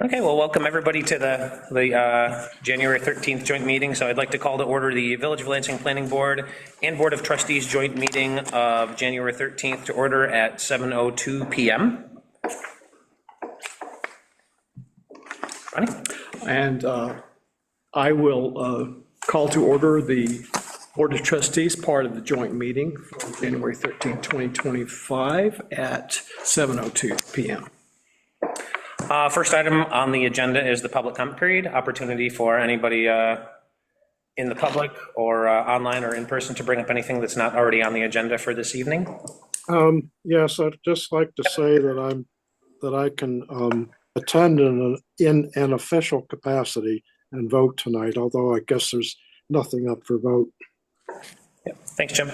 Okay, well, welcome everybody to the January 13th joint meeting. So I'd like to call to order the Village of Lansing Planning Board and Board of Trustees joint meeting of January 13th to order at 7:02 p.m. Ronnie? And I will call to order the Board of Trustees, part of the joint meeting for January 13, 2025 at 7:02 p.m. First item on the agenda is the public comment period. Opportunity for anybody in the public or online or in person to bring up anything that's not already on the agenda for this evening. Yes, I'd just like to say that I can attend in an official capacity and vote tonight, although I guess there's nothing up for vote. Yeah. Thanks, Jim.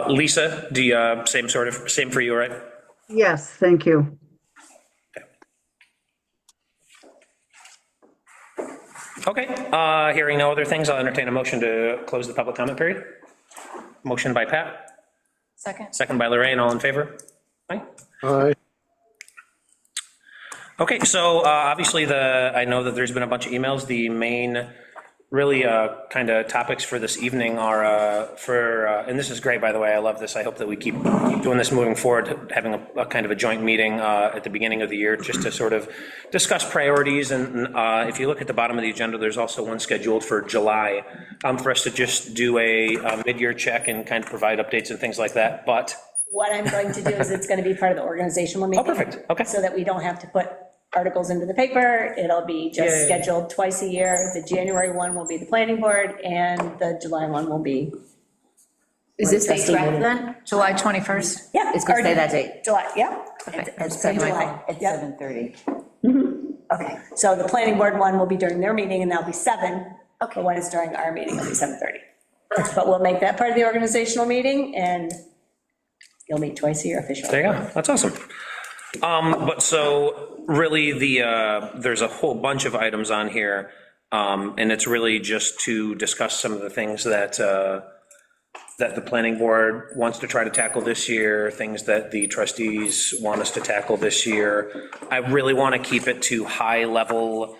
Lisa, do you same for you, right? Yes, thank you. Okay, hearing no other things, I'll entertain a motion to close the public comment period. Motion by Pat. Second. Second by Lorraine, all in favor? Aye. Aye. Okay, so obviously I know that there's been a bunch of emails. The main really kind of topics for this evening are and this is great, by the way, I love this. I hope that we keep doing this moving forward, having a kind of a joint meeting at the beginning of the year just to sort of discuss priorities. And if you look at the bottom of the agenda, there's also one scheduled for July for us to just do a mid-year check and kind of provide updates and things like that. But what I'm going to do is it's going to be part of the organizational meeting. Oh, perfect. Okay. So that we don't have to put articles into the paper. It'll be just scheduled twice a year. The January one will be the planning board and the July one will be. Is this date correct then? July 21st? Yeah. It's going to say that date. July, yeah. At 7:30. Okay, so the planning board one will be during their meeting and that'll be 7. Okay. When it's during our meeting, it'll be 7:30. But we'll make that part of the organizational meeting and you'll meet twice a year officially. there you go, that's awesome. But so really there's a whole bunch of items on here, and it's really just to discuss some of the things that that the planning board wants to try to tackle this year, things that the trustees want us to tackle this year. I really want to keep it to high level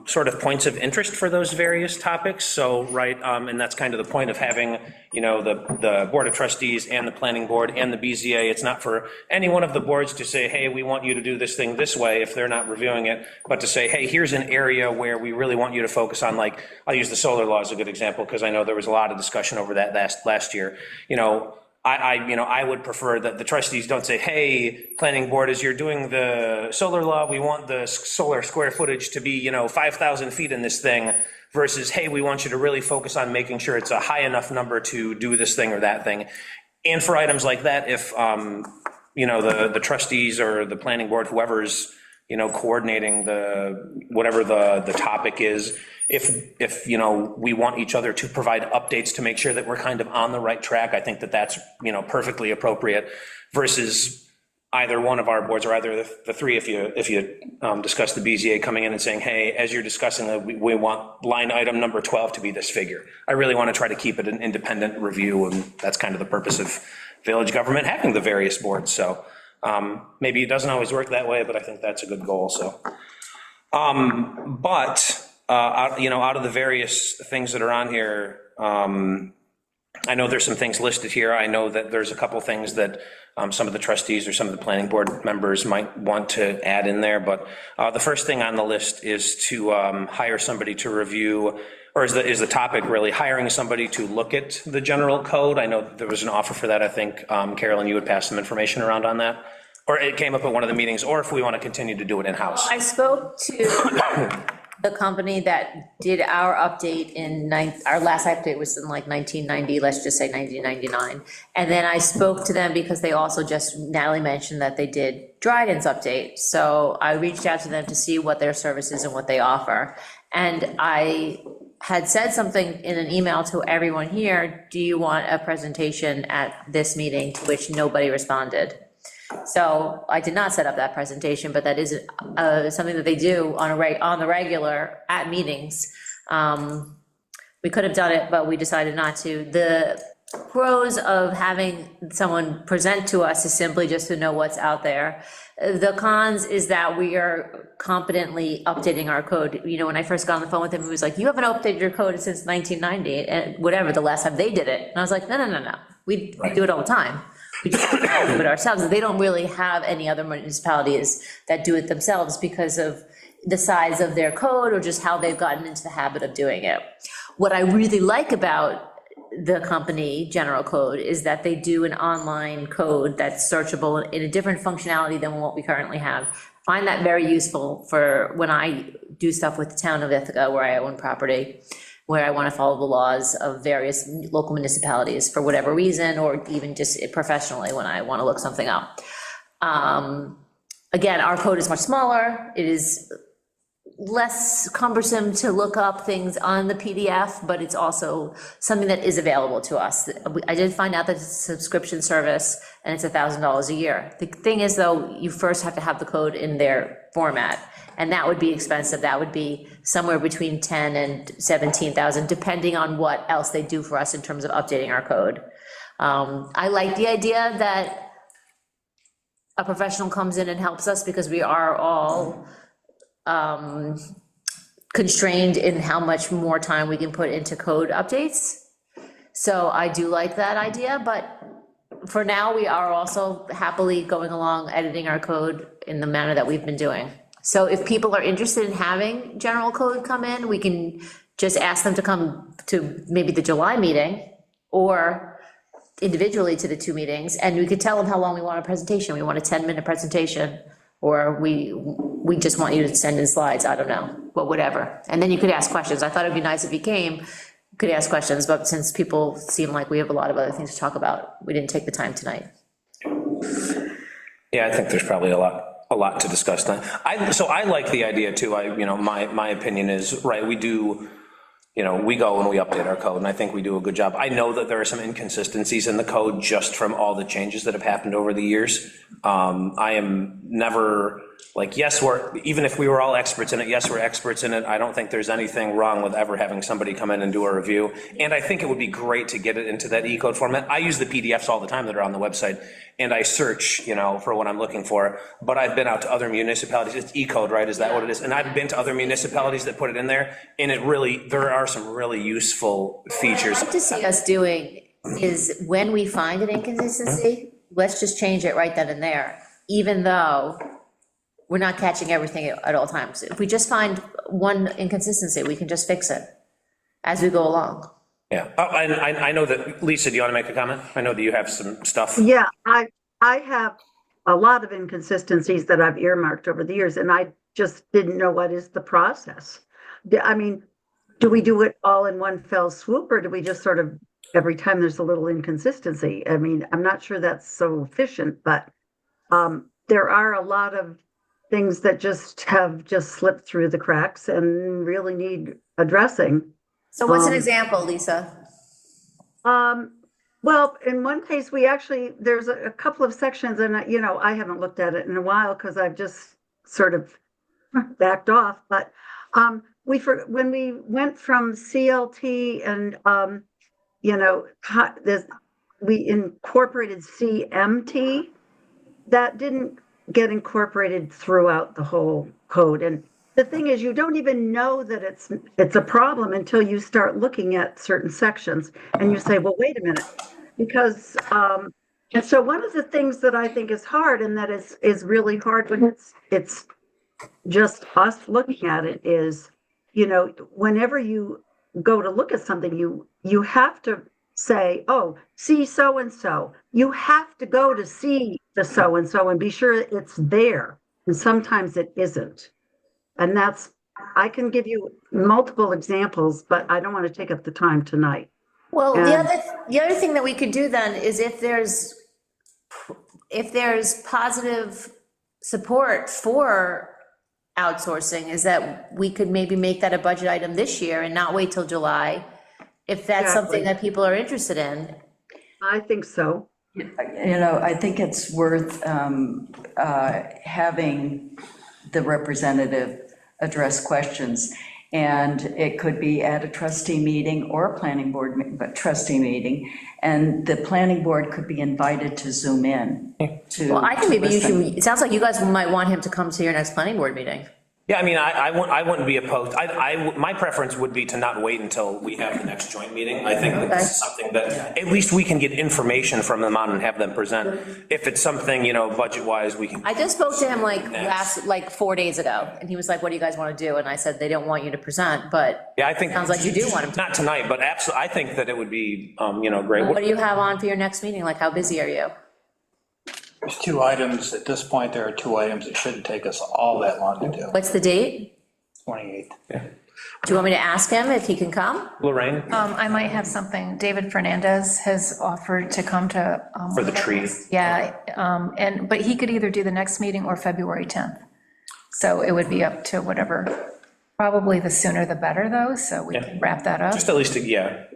sort of points of interest for those various topics. So, right, and that's kind of the point of having, you know, the Board of Trustees and the Planning Board and the BZA. It's not for any one of the boards to say, hey, we want you to do this thing this way if they're not reviewing it, but to say, hey, here's an area where we really want you to focus on, like, I'll use the solar law as a good example, because I know there was a lot of discussion over that last year. You know, I would prefer that the trustees don't say, hey, planning board, as you're doing the solar law, we want the solar square footage to be, 5,000 feet in this thing, versus, hey, we want you to really focus on making sure it's a high enough number to do this thing or that thing. And for items like that, if, the trustees or the planning board, whoever's, coordinating whatever the topic is, if we want each other to provide updates to make sure that we're kind of on the right track, I think that that's, perfectly appropriate, versus either one of our boards or either the three, if you discuss the BZA coming in and saying, hey, as you're discussing that, we want line item number 12 to be this figure. I really want to try to keep it an independent review, and that's kind of the purpose of village government having the various boards. So maybe it doesn't always work that way, but I think that's a good goal. So, out of the various things that are on here, I know there's some things listed here. I know that there's a couple things that some of the trustees or some of the planning board members might want to add in there, but the first thing on the list is to hire somebody to review, or is the topic really hiring somebody to look at the general code? I know there was an offer for that. I think, Carolyn, you would pass some information around on that, or it came up at one of the meetings, or if we want to continue to do it in-house. I spoke to the company that did our update our last update was in like 1990, let's just say 1999. And then I spoke to them because they also Natalie mentioned that they did Dryden's update. So I reached out to them to see what their services and what they offer. And I had said something in an email to everyone here, do you want a presentation at this meeting, to which nobody responded. So I did not set up that presentation, but that is something that they do on the regular at meetings. We could have done it, but we decided not to. The pros of having someone present to us is simply just to know what's out there. The cons is that we are competently updating our code. You know, when I first got on the phone with him, he was like, you haven't updated your code since 1990, and whatever, the last time they did it. And I was like, no. We do it all the time. We just do it ourselves. They don't really have any other municipalities that do it themselves because of the size of their code or just how they've gotten into the habit of doing it. What I really like about the company General Code is that they do an online code that's searchable in a different functionality than what we currently have. Find that very useful for when I do stuff with the town of Ithaca, where I own property, where I want to follow the laws of various local municipalities for whatever reason, or even just professionally when I want to look something up. Again, our code is much smaller. It is less cumbersome to look up things on the PDF, but it's also something that is available to us. I did find out that it's a subscription service and it's $1,000 a year. The thing is, though, you first have to have the code in their format, and that would be expensive. That would be somewhere between 10 and 17,000, depending on what else they do for us in terms of updating our code. I like the idea that a professional comes in and helps us, because we are all constrained in how much more time we can put into code updates. So I do like that idea, but for now, we are also happily going along, editing our code in the manner that we've been doing. So if people are interested in having General Code come in, we can just ask them to come to maybe the July meeting, or individually to the 2 meetings, and we could tell them how long we want a presentation. We want a 10-minute presentation, or we just want you to send in slides, I don't know, but whatever. And then you could ask questions. I thought it'd be nice if you came, could ask questions, but since people seem like we have a lot of other things to talk about, we didn't take the time tonight. Yeah, I think there's probably a lot to discuss then. So I like the idea too. My opinion is, right, we do, we go and we update our code, and I think we do a good job. I know that there are some inconsistencies in the code just from all the changes that have happened over the years. I am never like, yes, even if we were all experts in it, yes, we're experts in it. I don't think there's anything wrong with ever having somebody come in and do a review. And I think it would be great to get it into that E-code format. I use the PDFs all the time that are on the website, and I search, for what I'm looking for. But I've been out to other municipalities. It's E-code, right? Is that what it is? And I've been to other municipalities that put it in there, and there are some really useful features. What I'd like to see us doing is, when we find an inconsistency, let's just change it right then and there, even though we're not catching everything at all times. If we just find one inconsistency, we can just fix it as we go along. Yeah, and I know that, Lisa, do you want to make a comment? I know that you have some stuff. Yeah, I have a lot of inconsistencies that I've earmarked over the years, and I just didn't know what is the process. I mean, do we do it all in one fell swoop, or do we just sort of, every time there's a little inconsistency? I mean, I'm not sure that's so efficient, but there are a lot of things that have slipped through the cracks and really need addressing. So what's an example, Lisa? Well, in one case, there's a couple of sections, and I haven't looked at it in a while because I've just sort of backed off. But when we went from CLT and we incorporated CMT, that didn't get incorporated throughout the whole code. And the thing is, you don't even know that it's a problem until you start looking at certain sections and you say, well, wait a minute, because and so one of the things that I think is hard, and that is really hard when it's just us looking at it, is whenever you go to look at something, you have to say, oh, see so and so. You have to go to see the so and so and be sure it's there, and sometimes it isn't. And I can give you multiple examples, but I don't want to take up the time tonight. Well, the other thing that we could do then is, if there's positive support for outsourcing, is that we could maybe make that a budget item this year and not wait till July, if that's something that people are interested in. I think so. I think it's worth having the representative address questions. And it could be at a trustee meeting or a planning board, but trustee meeting. And the planning board could be invited to Zoom in to. Well, I think maybe you listen. should, it sounds like you guys might want him to come to your next planning board meeting. Yeah, I mean, I wouldn't be opposed. My preference would be to not wait until we have the next joint meeting. I think that this is something that, at least we can get information from them on and have them present. If it's something, budget-wise, we can. I just spoke to him like 4 days ago, and he was like, what do you guys want to do? And I said, they don't want you to present, but Yeah, I think. sounds like you do want him to. Not tonight, but absolutely, I think that it would be, great. What do you have on for your next meeting? Like, how busy are you? There's 2 items, at this point, there are 2 items that shouldn't take us all that long to do. What's the date? 28th. Do you want me to ask him if he can come? Lorraine? I might have something. David Fernandez has offered to come to. For the tree. Yeah, but he could either do the next meeting or February 10th. So it would be up to whatever, probably the sooner the better, though, so we can wrap that up. Just at least, yeah.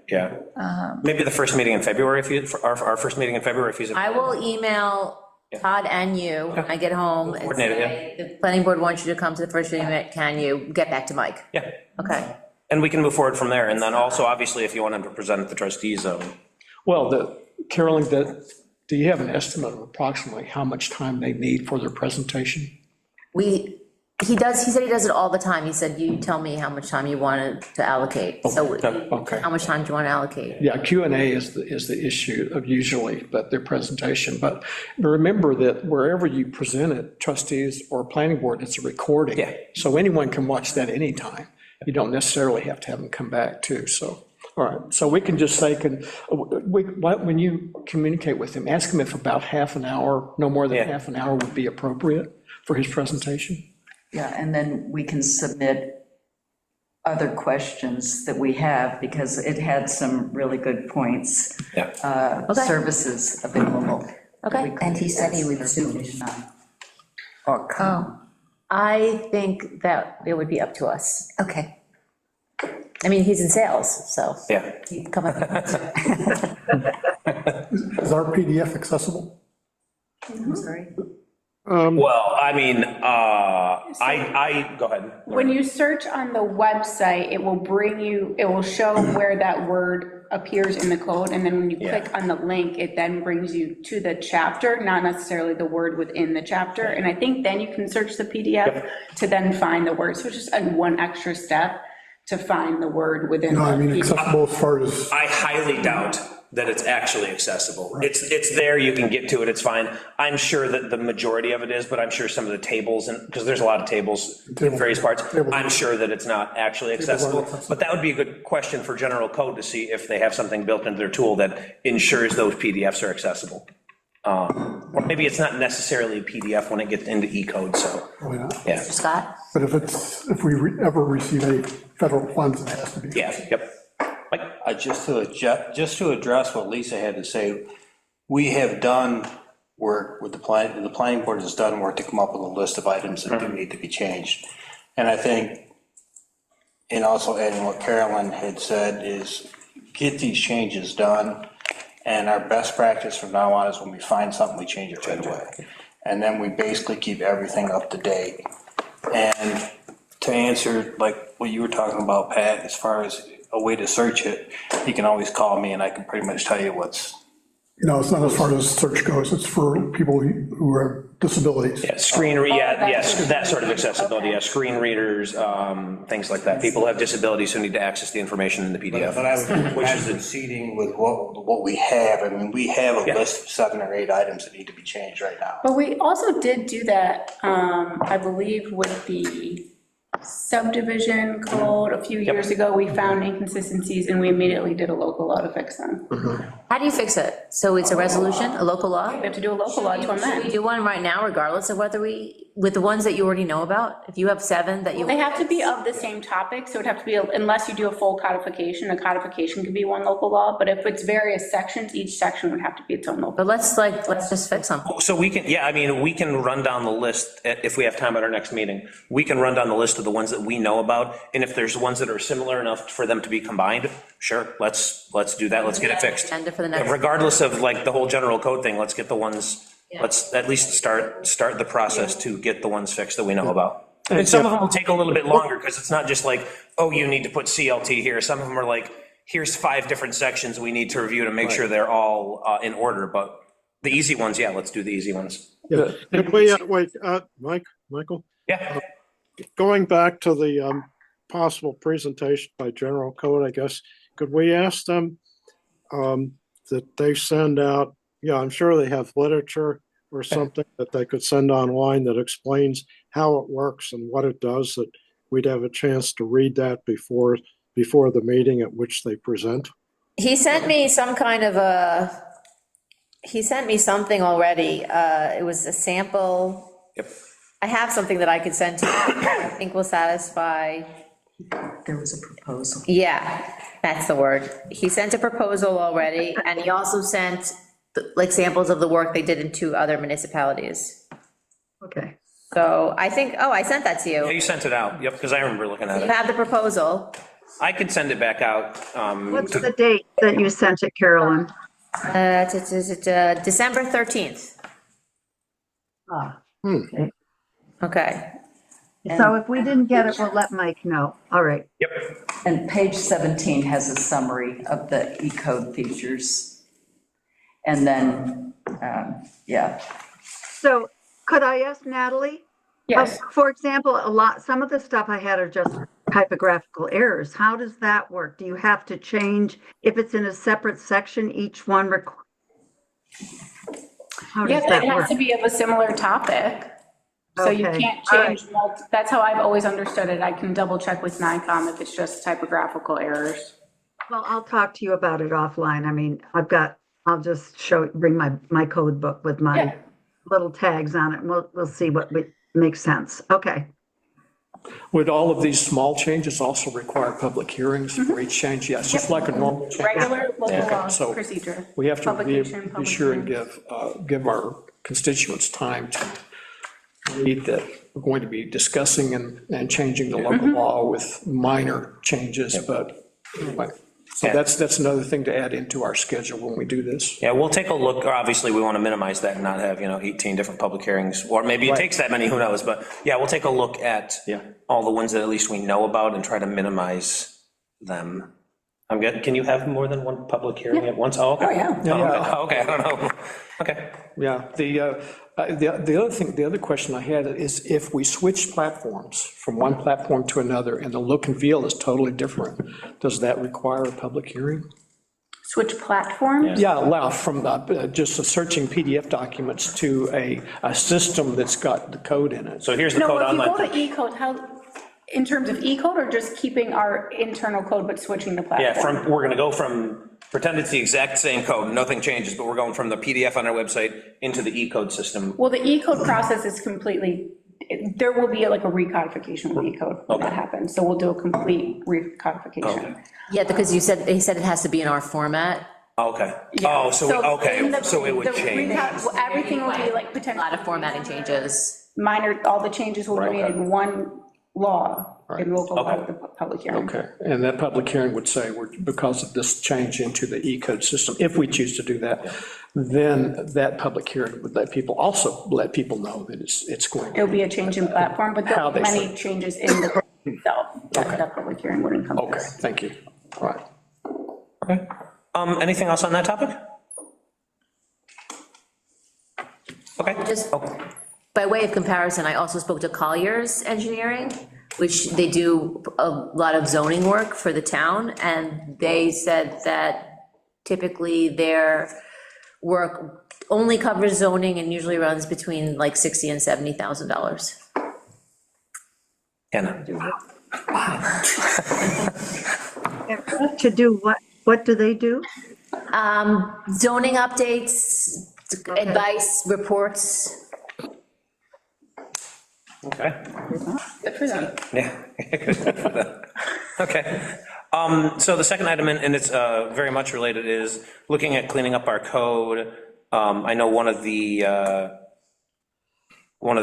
Maybe the first meeting in February, our first meeting in February, if he's. I will email Todd and you when I get home and Coordinate it, say, the planning board wants you to come to the first meeting, can you get back to Mike? Yeah. Okay. And we can move forward from there. And then also, obviously, if you want him to present at the trustees, Well, Carolyn, do you have an estimate of approximately how much time they need for their presentation? He said he does it all the time. He said, you tell me how much time you wanted to allocate. So Okay. how much time do you want to allocate? Yeah, Q&A is the issue of usually, but their presentation. But remember that wherever you present it, trustees or planning board, it's a recording. Yeah. So anyone can watch that anytime. You don't necessarily have to have them come back too, so. All right, so we can just say, when you communicate with him, ask him if about half an hour, no more than half an hour would be appropriate for his presentation. Yeah, and then we can submit other questions that we have, because it had some really good points. yeah. Services available. Okay. And he said he would Zoom. Or come. I think that it would be up to us. Okay. I mean, he's in sales, so. Yeah. He can come up. Is our PDF accessible? I'm sorry. Well, I mean, go ahead. When you search on the website, it will show where that word appears in the code, and then when you click on the link, it then brings you to the chapter, not necessarily the word within the chapter, and I think then you can search the PDF to then find the word, so it's just one extra step to find the word within the No, I mean PDF. accessible as far as, I highly doubt that it's actually accessible. It's there, you can get to it, it's fine. I'm sure that the majority of it is, but I'm sure some of the tables, and, because there's a lot of tables in various parts, I'm sure that it's not actually accessible. But that would be a good question for general code, to see if they have something built into their tool that ensures those PDFs are accessible. Or maybe it's not necessarily a PDF when it gets into E-code, so, yeah. Scott? but if we ever receive any federal funds, it has to be. Yeah, yep. Just to address what Lisa had to say, we have done work with the planning board has done work to come up with a list of items that do need to be changed. And I think, and also adding what Carolyn had said, is get these changes done. And our best practice from now on is when we find something, we change it right away. And then we basically keep everything up to date. And to answer like what you were talking about, Pat, as far as a way to search it, you can always call me and I can pretty much tell you what's. No, it's not as far as search goes, it's for people who have disabilities. Yeah, yes, that sort of accessibility, yeah, screen readers, things like that. People who have disabilities who need to access the information in the PDF. But I was proceeding with what we have. I mean, we have a list of 7 or 8 items that need to be changed right now. But we also did do that, I believe, with the subdivision code a few years ago. We found inconsistencies and we immediately did a local law to fix them. How do you fix it? So it's a resolution, a local law? We have to do a local law to Should we amend. do one right now regardless of whether with the ones that you already know about? If you have 7 that you. They have to be of the same topic, so it'd have to be, unless you do a full codification, a codification could be one local law, but if it's various sections, each section would have to be its own local. But let's just fix them. So we can, yeah, I mean, we can run down the list, if we have time at our next meeting, we can run down the list of the ones that we know about, and if there's ones that are similar enough for them to be combined, sure, let's do that, let's get it fixed. Agenda for the next. Regardless of like the whole general code thing, let's get the ones, let's at least start the process to get the ones fixed that we know about. And some of them will take a little bit longer, because it's not just like, oh, you need to put CLT here. Some of them are like, here's 5 different sections we need to review to make sure they're all in order, but the easy ones, yeah, let's do the easy ones. Yeah, could we, wait, Michael, Yeah, going back to the possible presentation by general code, I guess, could we ask them that they send out, yeah, I'm sure they have literature or something that they could send online that explains how it works and what it does, that we'd have a chance to read that before the meeting at which they present? He sent me some kind of he sent me something already. It was a sample. yep. I have something that I could send to you, I think will satisfy. There was a proposal. Yeah, that's the word. He sent a proposal already, and he also sent like samples of the work they did in 2 other municipalities. Okay. So I think, oh, I sent that to Yeah, you. you sent it out, yep, because I remember looking at You it. have the proposal. I could send it back out. What's the date that you sent it, Carolyn? December 13th. Ah, Hmm. Okay. so if we didn't get it, we'll let Mike know. All right. Yep, And page 17 has a summary of the E-code features. And then, yeah. So could I ask Natalie? Yes. For example, some of the stuff I had are just typographical errors. How does that work? Do you have to change, if it's in a separate section, each one? How Yeah, does that it has work? to be of a similar topic. So you Okay, can't all right. change, that's how I've always understood it. I can double check with NICOM if it's just typographical errors. Well, I'll talk to you about it offline. I mean, I'll just bring my code book with my Yeah. little tags on it, and we'll see what makes sense. Okay. Would all of these small changes also require public hearings for each change? Yes, just like a normal change. Regular local law So procedure. we have to Publication, be public sure and hearings. give our constituents time to read that we're going to be discussing and changing the local law with minor changes, but anyway. So Yeah. that's another thing to add into our schedule when we do this. yeah, we'll take a look, obviously, we want to minimize that and not have, 18 different public hearings, or maybe it Right. takes that many, who knows, but yeah, we'll take a look at Yeah. all the ones that at least we know about and try to minimize them. I'm good, can you have more than one public hearing at once? Oh, okay. Oh, yeah. Yeah. Oh, okay, I don't know, okay. Yeah, the other thing, the other question I had is if we switch platforms from one platform to another and the look and feel is totally different, does that require a public hearing? Switch platforms? Yeah, allow from just searching PDF documents to a system that's got the code in it. So here's the No, code if you go online. to E-code, in terms of E-code or just keeping our internal code but switching the platform? Yeah, we're gonna go from, pretend it's the exact same code, nothing changes, but we're going from the PDF on our website into the E-code system. Well, the E-code process is completely, there will be like a recodification with E-code when that happens. So we'll do a complete recodification. Yeah, because they said it has to be in our format. Okay, Yeah. oh, so, okay, in the- so it would the change. Everything will be like A potentially lot of formatting changes. minor, all the changes will be made in one law, and we'll go out of the public hearing. Okay, and that public hearing would say, because of this change into the E-code system, if we choose to do that, then that public hearing would let people know that it's going. It'll be a change in platform, but How there'll be they many changes in the code itself. That public hearing would encompass. Okay, thank you. All right. Okay. Anything else on that topic? Okay. Just by way of comparison, I also spoke to Collier's Engineering, which they do a lot of zoning work for the town, and they said that typically their work only covers zoning and usually runs between like $60,000 and $70,000. Anna? To do what? What do they do? Zoning updates, advice, reports. Okay. Good for them. Yeah. Okay. So the second item, and it's very much related, is looking at cleaning up our code. I know one of the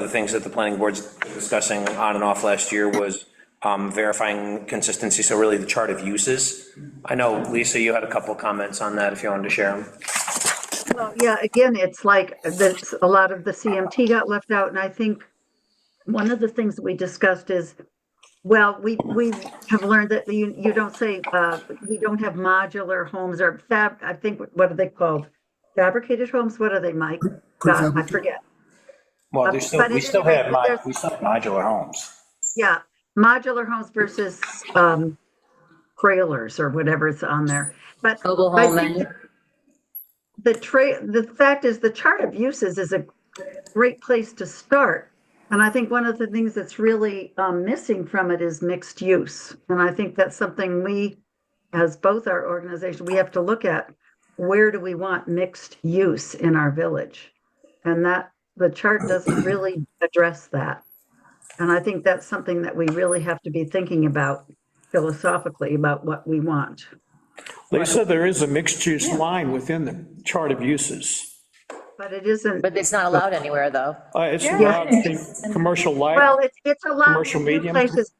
things that the planning board's discussing on and off last year was verifying consistency, so really the chart of uses. I know, Lisa, you had a couple comments on that, if you wanted to share them. Well, yeah, again, it's like a lot of the CMT got left out, and I think one of the things that we discussed is, well, we have learned that you don't say, we don't have modular homes or I think, what are they called? Fabricated homes? What are they, Mike? I forget. Well, But we at still any have, rate, there's, we still have modular homes. yeah, modular homes versus trailers or whatever's on there. But Mobile I home think and, the fact is the chart of uses is a great place to start. And I think one of the things that's really missing from it is mixed use. And I think that's something we, as both our organization, we have to look at, where do we want mixed use in our village? And that the chart doesn't really address that. And I think that's something that we really have to be thinking about philosophically about what we want. Lisa, there is a mixed-use line within the chart of uses. But it isn't, but it's not allowed anywhere, though. It's allowed commercial light. well, it's allowed Commercial in new medium? places.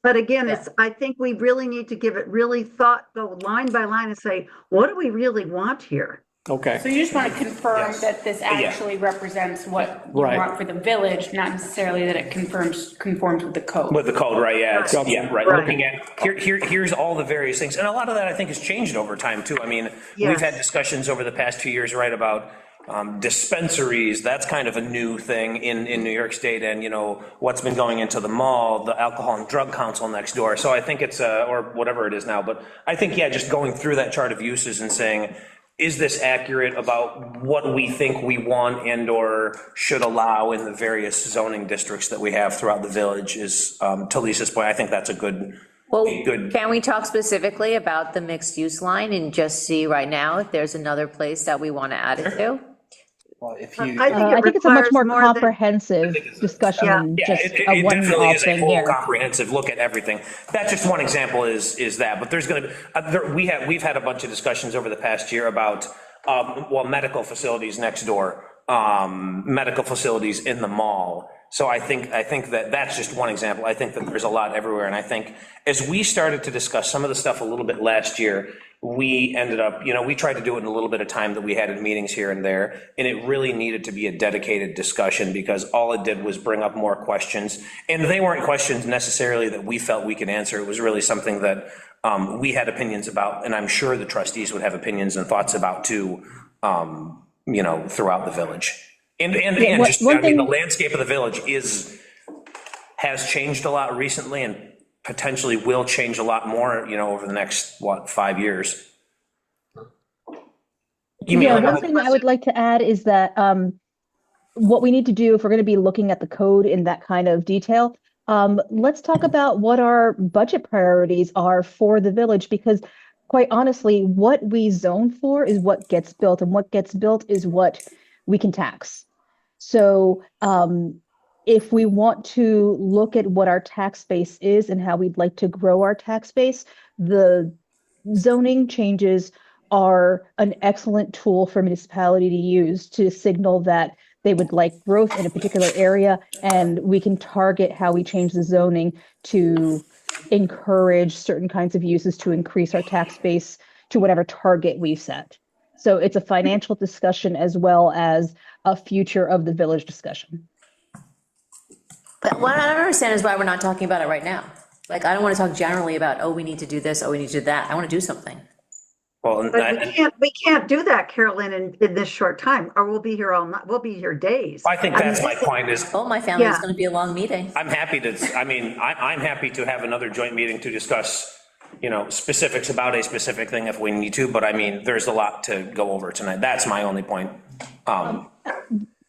But again, I think we really need to give it really thought, go line by line and say, what do we really want here? So Okay, you just want to confirm that this actually represents what you Right. want for the village, not necessarily that it conforms with the code. With the code, right, yeah, it's, Right. yeah, right, Right. looking at, here's all the various things, and a lot of that, I think, has changed over time, too. I mean, we've Yes. had discussions over the past 2 years, right, about dispensaries, that's kind of a new thing in New York State, and, you know, what's been going into the mall, the Alcohol and Drug Council next door, so I think it's, or whatever it is now, but I think, yeah, just going through that chart of uses and saying, is this accurate about what we think we want and or should allow in the various zoning districts that we have throughout the village is, to Lisa's point, I think that's a good. Well, Good. can we talk specifically about the mixed use line and just see right now if there's another place that we want to add it to? Well, if you, I think it's a much requires more more than- comprehensive discussion Yeah. than Yeah, just it a one definitely off is a thing whole here. comprehensive look at everything. That's just one example is that, but there's gonna be, we've had a bunch of discussions over the past year about, well, medical facilities next door, medical facilities in the mall. So I think that that's just one example. I think that there's a lot everywhere. And I think as we started to discuss some of the stuff a little bit last year, we ended up, you know, we tried to do it in a little bit of time that we had in meetings here and there. And it really needed to be a dedicated discussion because all it did was bring up more questions. And they weren't questions necessarily that we felt we could answer. It was really something that we had opinions about, and I'm sure the trustees would have opinions and thoughts about too, you know, throughout the village. And just, I mean, the landscape of the village has changed a lot recently and potentially will change a lot more, you know, over the next, 5 years? One thing that I would like to add is that what we need to do if we're going to be looking at the code in that kind of detail, let's talk about what our budget priorities are for the village, because quite honestly, what we zone for is what gets built, and what gets built is what we can tax. So if we want to look at what our tax base is and how we'd like to grow our tax base, the zoning changes are an excellent tool for municipality to use to signal that they would like growth in a particular area, and we can target how we change the zoning to encourage certain kinds of uses to increase our tax base to whatever target we've set. So it's a financial discussion as well as a future of the village discussion. But what I don't understand is why we're not talking about it right now. Like, I don't want to talk generally about, oh, we need to do this, oh, we need to do that. I want to do something. Well, But we can't do that, Carolyn, in this short time, or we'll be here all night, we'll be here days. I think that's my point is, Oh, my family is Yeah. going to be a long meeting. I'm happy to, I mean, I'm happy to have another joint meeting to discuss, you know, specifics about a specific thing if we need to, but I mean, there's a lot to go over tonight. That's my only point. I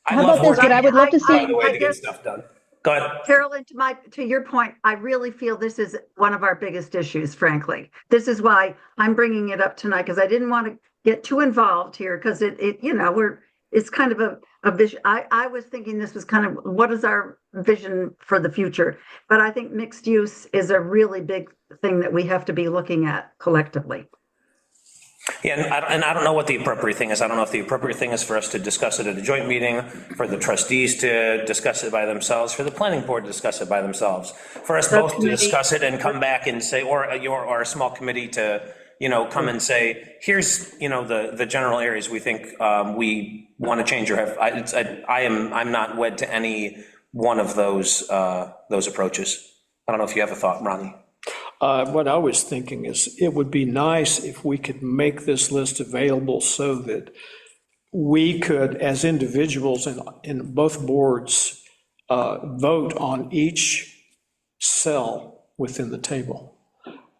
How love about this, working but I would love to by see, the way I to get guess- stuff done. Go ahead. Carolyn, to your point, I really feel this is one of our biggest issues, frankly. This is why I'm bringing it up tonight, because I didn't want to get too involved here, because it, you know, it's kind of a vision. I was thinking this was kind of, what is our vision for the future? But I think mixed use is a really big thing that we have to be looking at collectively. Yeah, and I don't know what the appropriate thing is. I don't know if the appropriate thing is for us to discuss it at a joint meeting, for the trustees to discuss it by themselves, for the planning board to discuss it by themselves, for us both to discuss it and come back and say, or a small committee to, you know, come and say, here's, you know, the general areas we think we want to change or have. I'm not wed to any one of those approaches. I don't know if you have a thought, Ronnie. What I was thinking is it would be nice if we could make this list available so that we could, as individuals in both boards, vote on each cell within the table.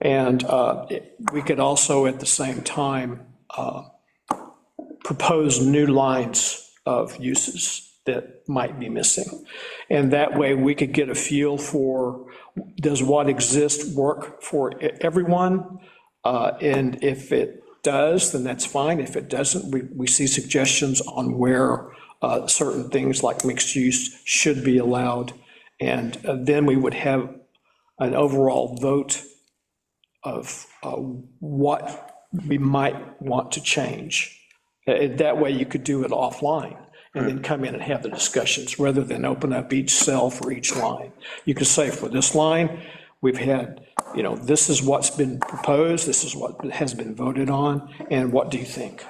And we could also, at the same time, propose new lines of uses that might be missing. And that way we could get a feel for, does what exists work for everyone? And if it does, then that's fine. If it doesn't, we see suggestions on where certain things like mixed use should be allowed. And then we would have an overall vote of what we might want to change. That way you could do it offline and then come in and have the discussions rather than open up each cell for each line. You could say for this line, we've had, this is what's been proposed, this is what has been voted on, and what do you think?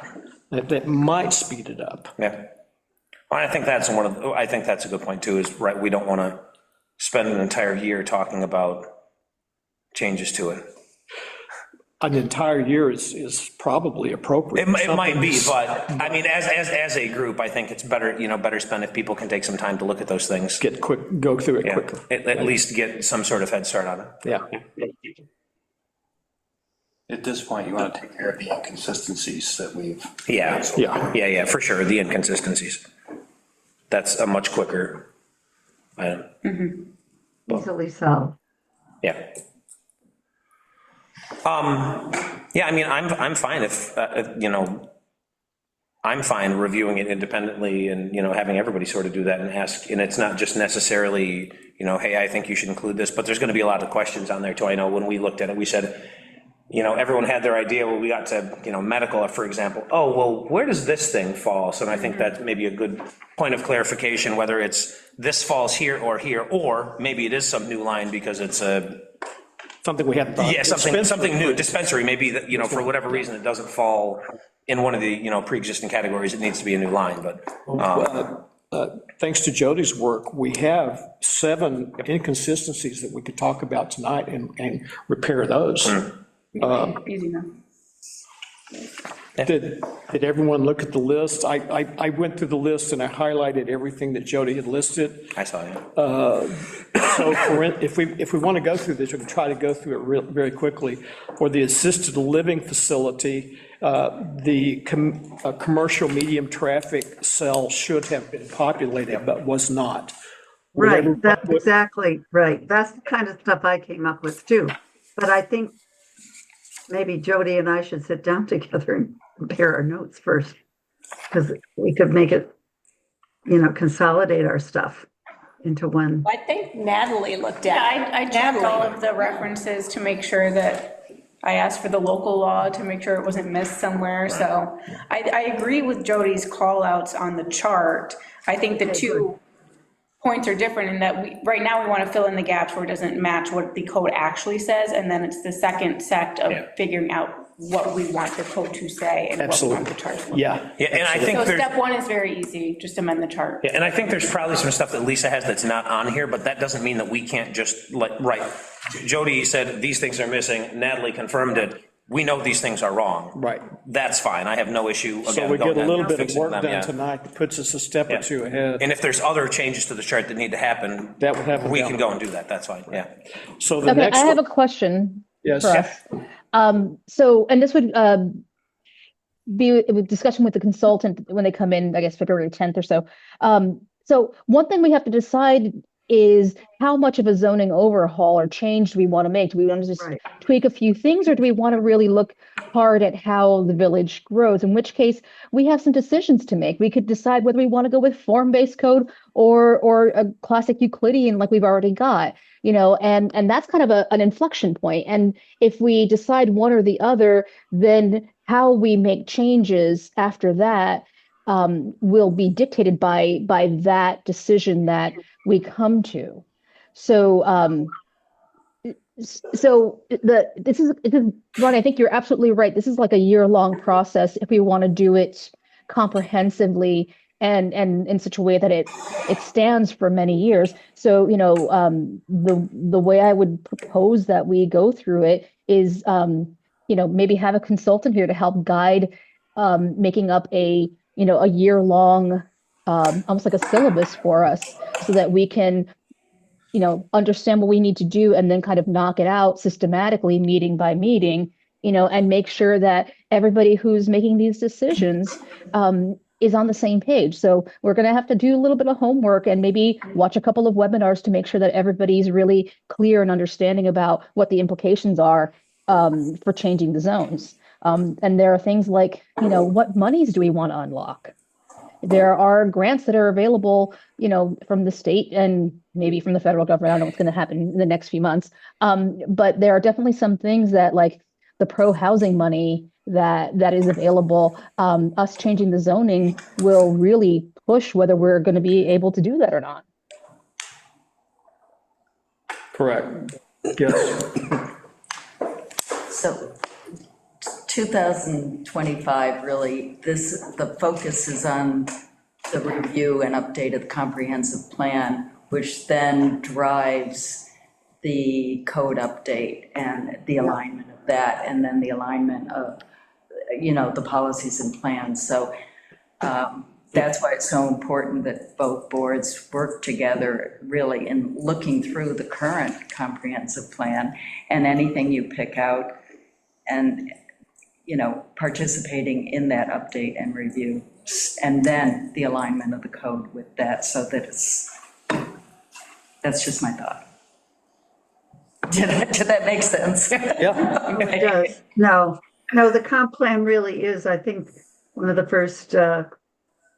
That might speed it up. Yeah. Well, I think that's I think that's a good point too, is right, we don't want to spend an entire year talking about changes to it. An entire year is probably appropriate. It might be, but I mean, as a group, I think it's better, better spent if people can take some time to look at those things. Go through it quicker. At least get some sort of head start on it. Yeah. At this point, you want to take care of the inconsistencies that we've. Yeah, for sure, the inconsistencies. That's a much quicker item. Easily solved. Yeah. Yeah, I mean, I'm fine if, I'm fine reviewing it independently and, having everybody sort of do that and ask, and it's not just necessarily, hey, I think you should include this, but there's gonna be a lot of questions on there too. I know when we looked at it, we said, everyone had their idea when we got to, medical, for example, oh, well, where does this thing fall? So I think that's maybe a good point of clarification, whether it's this falls here, or maybe it is some new line because it's something we haven't thought. Yeah, something new, dispensary, maybe that, for whatever reason, it doesn't fall in one of the, pre-existing categories, it needs to be a new line, but. Thanks to Jody's work, we have 7 inconsistencies that we could talk about tonight and repair those. Easy enough. Did everyone look at the list? I went through the list and I highlighted everything that Jody had listed. I saw it. So if we want to go through this, we can try to go through it very quickly. For the assisted living facility, the commercial medium traffic cell should have been populated, but was not. Right, that's exactly right. That's the kind of stuff I came up with too. But I think maybe Jody and I should sit down together and compare our notes first, because we could make it, consolidate our stuff into one. I think Natalie looked at it. I checked all of the references to make sure that I asked for the local law to make sure it wasn't missed somewhere. So I agree with Jody's call outs on the chart. I think the two points are different in that right now we want to fill in the gaps where it doesn't match what the code actually says. And then it's the second sect of figuring out what we want the code to say and what we want the chart to look Yeah. like. Yeah, and I think So step 1 is very easy, just amend the chart. Yeah, and I think there's probably some stuff that Lisa has that's not on here, but that doesn't mean that we can't just right. Jody said these things are missing, Natalie confirmed it, we know these things are wrong. Right. That's fine, I have no issue. So we get a little bit of work done tonight that puts us a step or two ahead. And if there's other changes to the chart that need to happen, that would happen. We can go and do that, that's fine, yeah. So the next I have a question. Yes. For us. So, and this would be a discussion with the consultant when they come in, I guess, February 10th or so. So one thing we have to decide is how much of a zoning overhaul or change do we want to make? Do we want to just tweak a few things, or do we want to really look hard at how the village grows? In which case, we have some decisions to make. We could decide whether we want to go with form-based code or a classic Euclidean like we've already got, and that's kind of an inflection point. And if we decide one or the other, then how we make changes after that will be dictated by that decision that we come to. So, this is Ron, I think you're absolutely right. This is like a year-long process if we want to do it comprehensively and in such a way that it stands for many years. So, the way I would propose that we go through it is, maybe have a consultant here to help guide making up a year-long, almost like a syllabus for us, so that we can, understand what we need to do and then kind of knock it out systematically, meeting by meeting, and make sure that everybody who's making these decisions is on the same page. So we're going to have to do a little bit of homework and maybe watch a couple of webinars to make sure that everybody's really clear and understanding about what the implications are for changing the zones. And there are things like, what monies do we want to unlock? There are grants that are available, from the state and maybe from the federal government. I don't know what's going to happen in the next few months. But there are definitely some things that, like the pro-housing money that is available, us changing the zoning will really push whether we're going to be able to do that or not. Correct. Yes. So 2025, really, the focus is on the review and update of the comprehensive plan, which then drives the code update and the alignment of that, and then the alignment of, the policies and plans. So that's why it's so important that both boards work together really in looking through the current comprehensive plan and anything you pick out, and participating in that update and review, and then the alignment of the code with that, so that that's just my thought. Did that make sense? Yeah. It does. No, the comp plan really is, I think, one of the first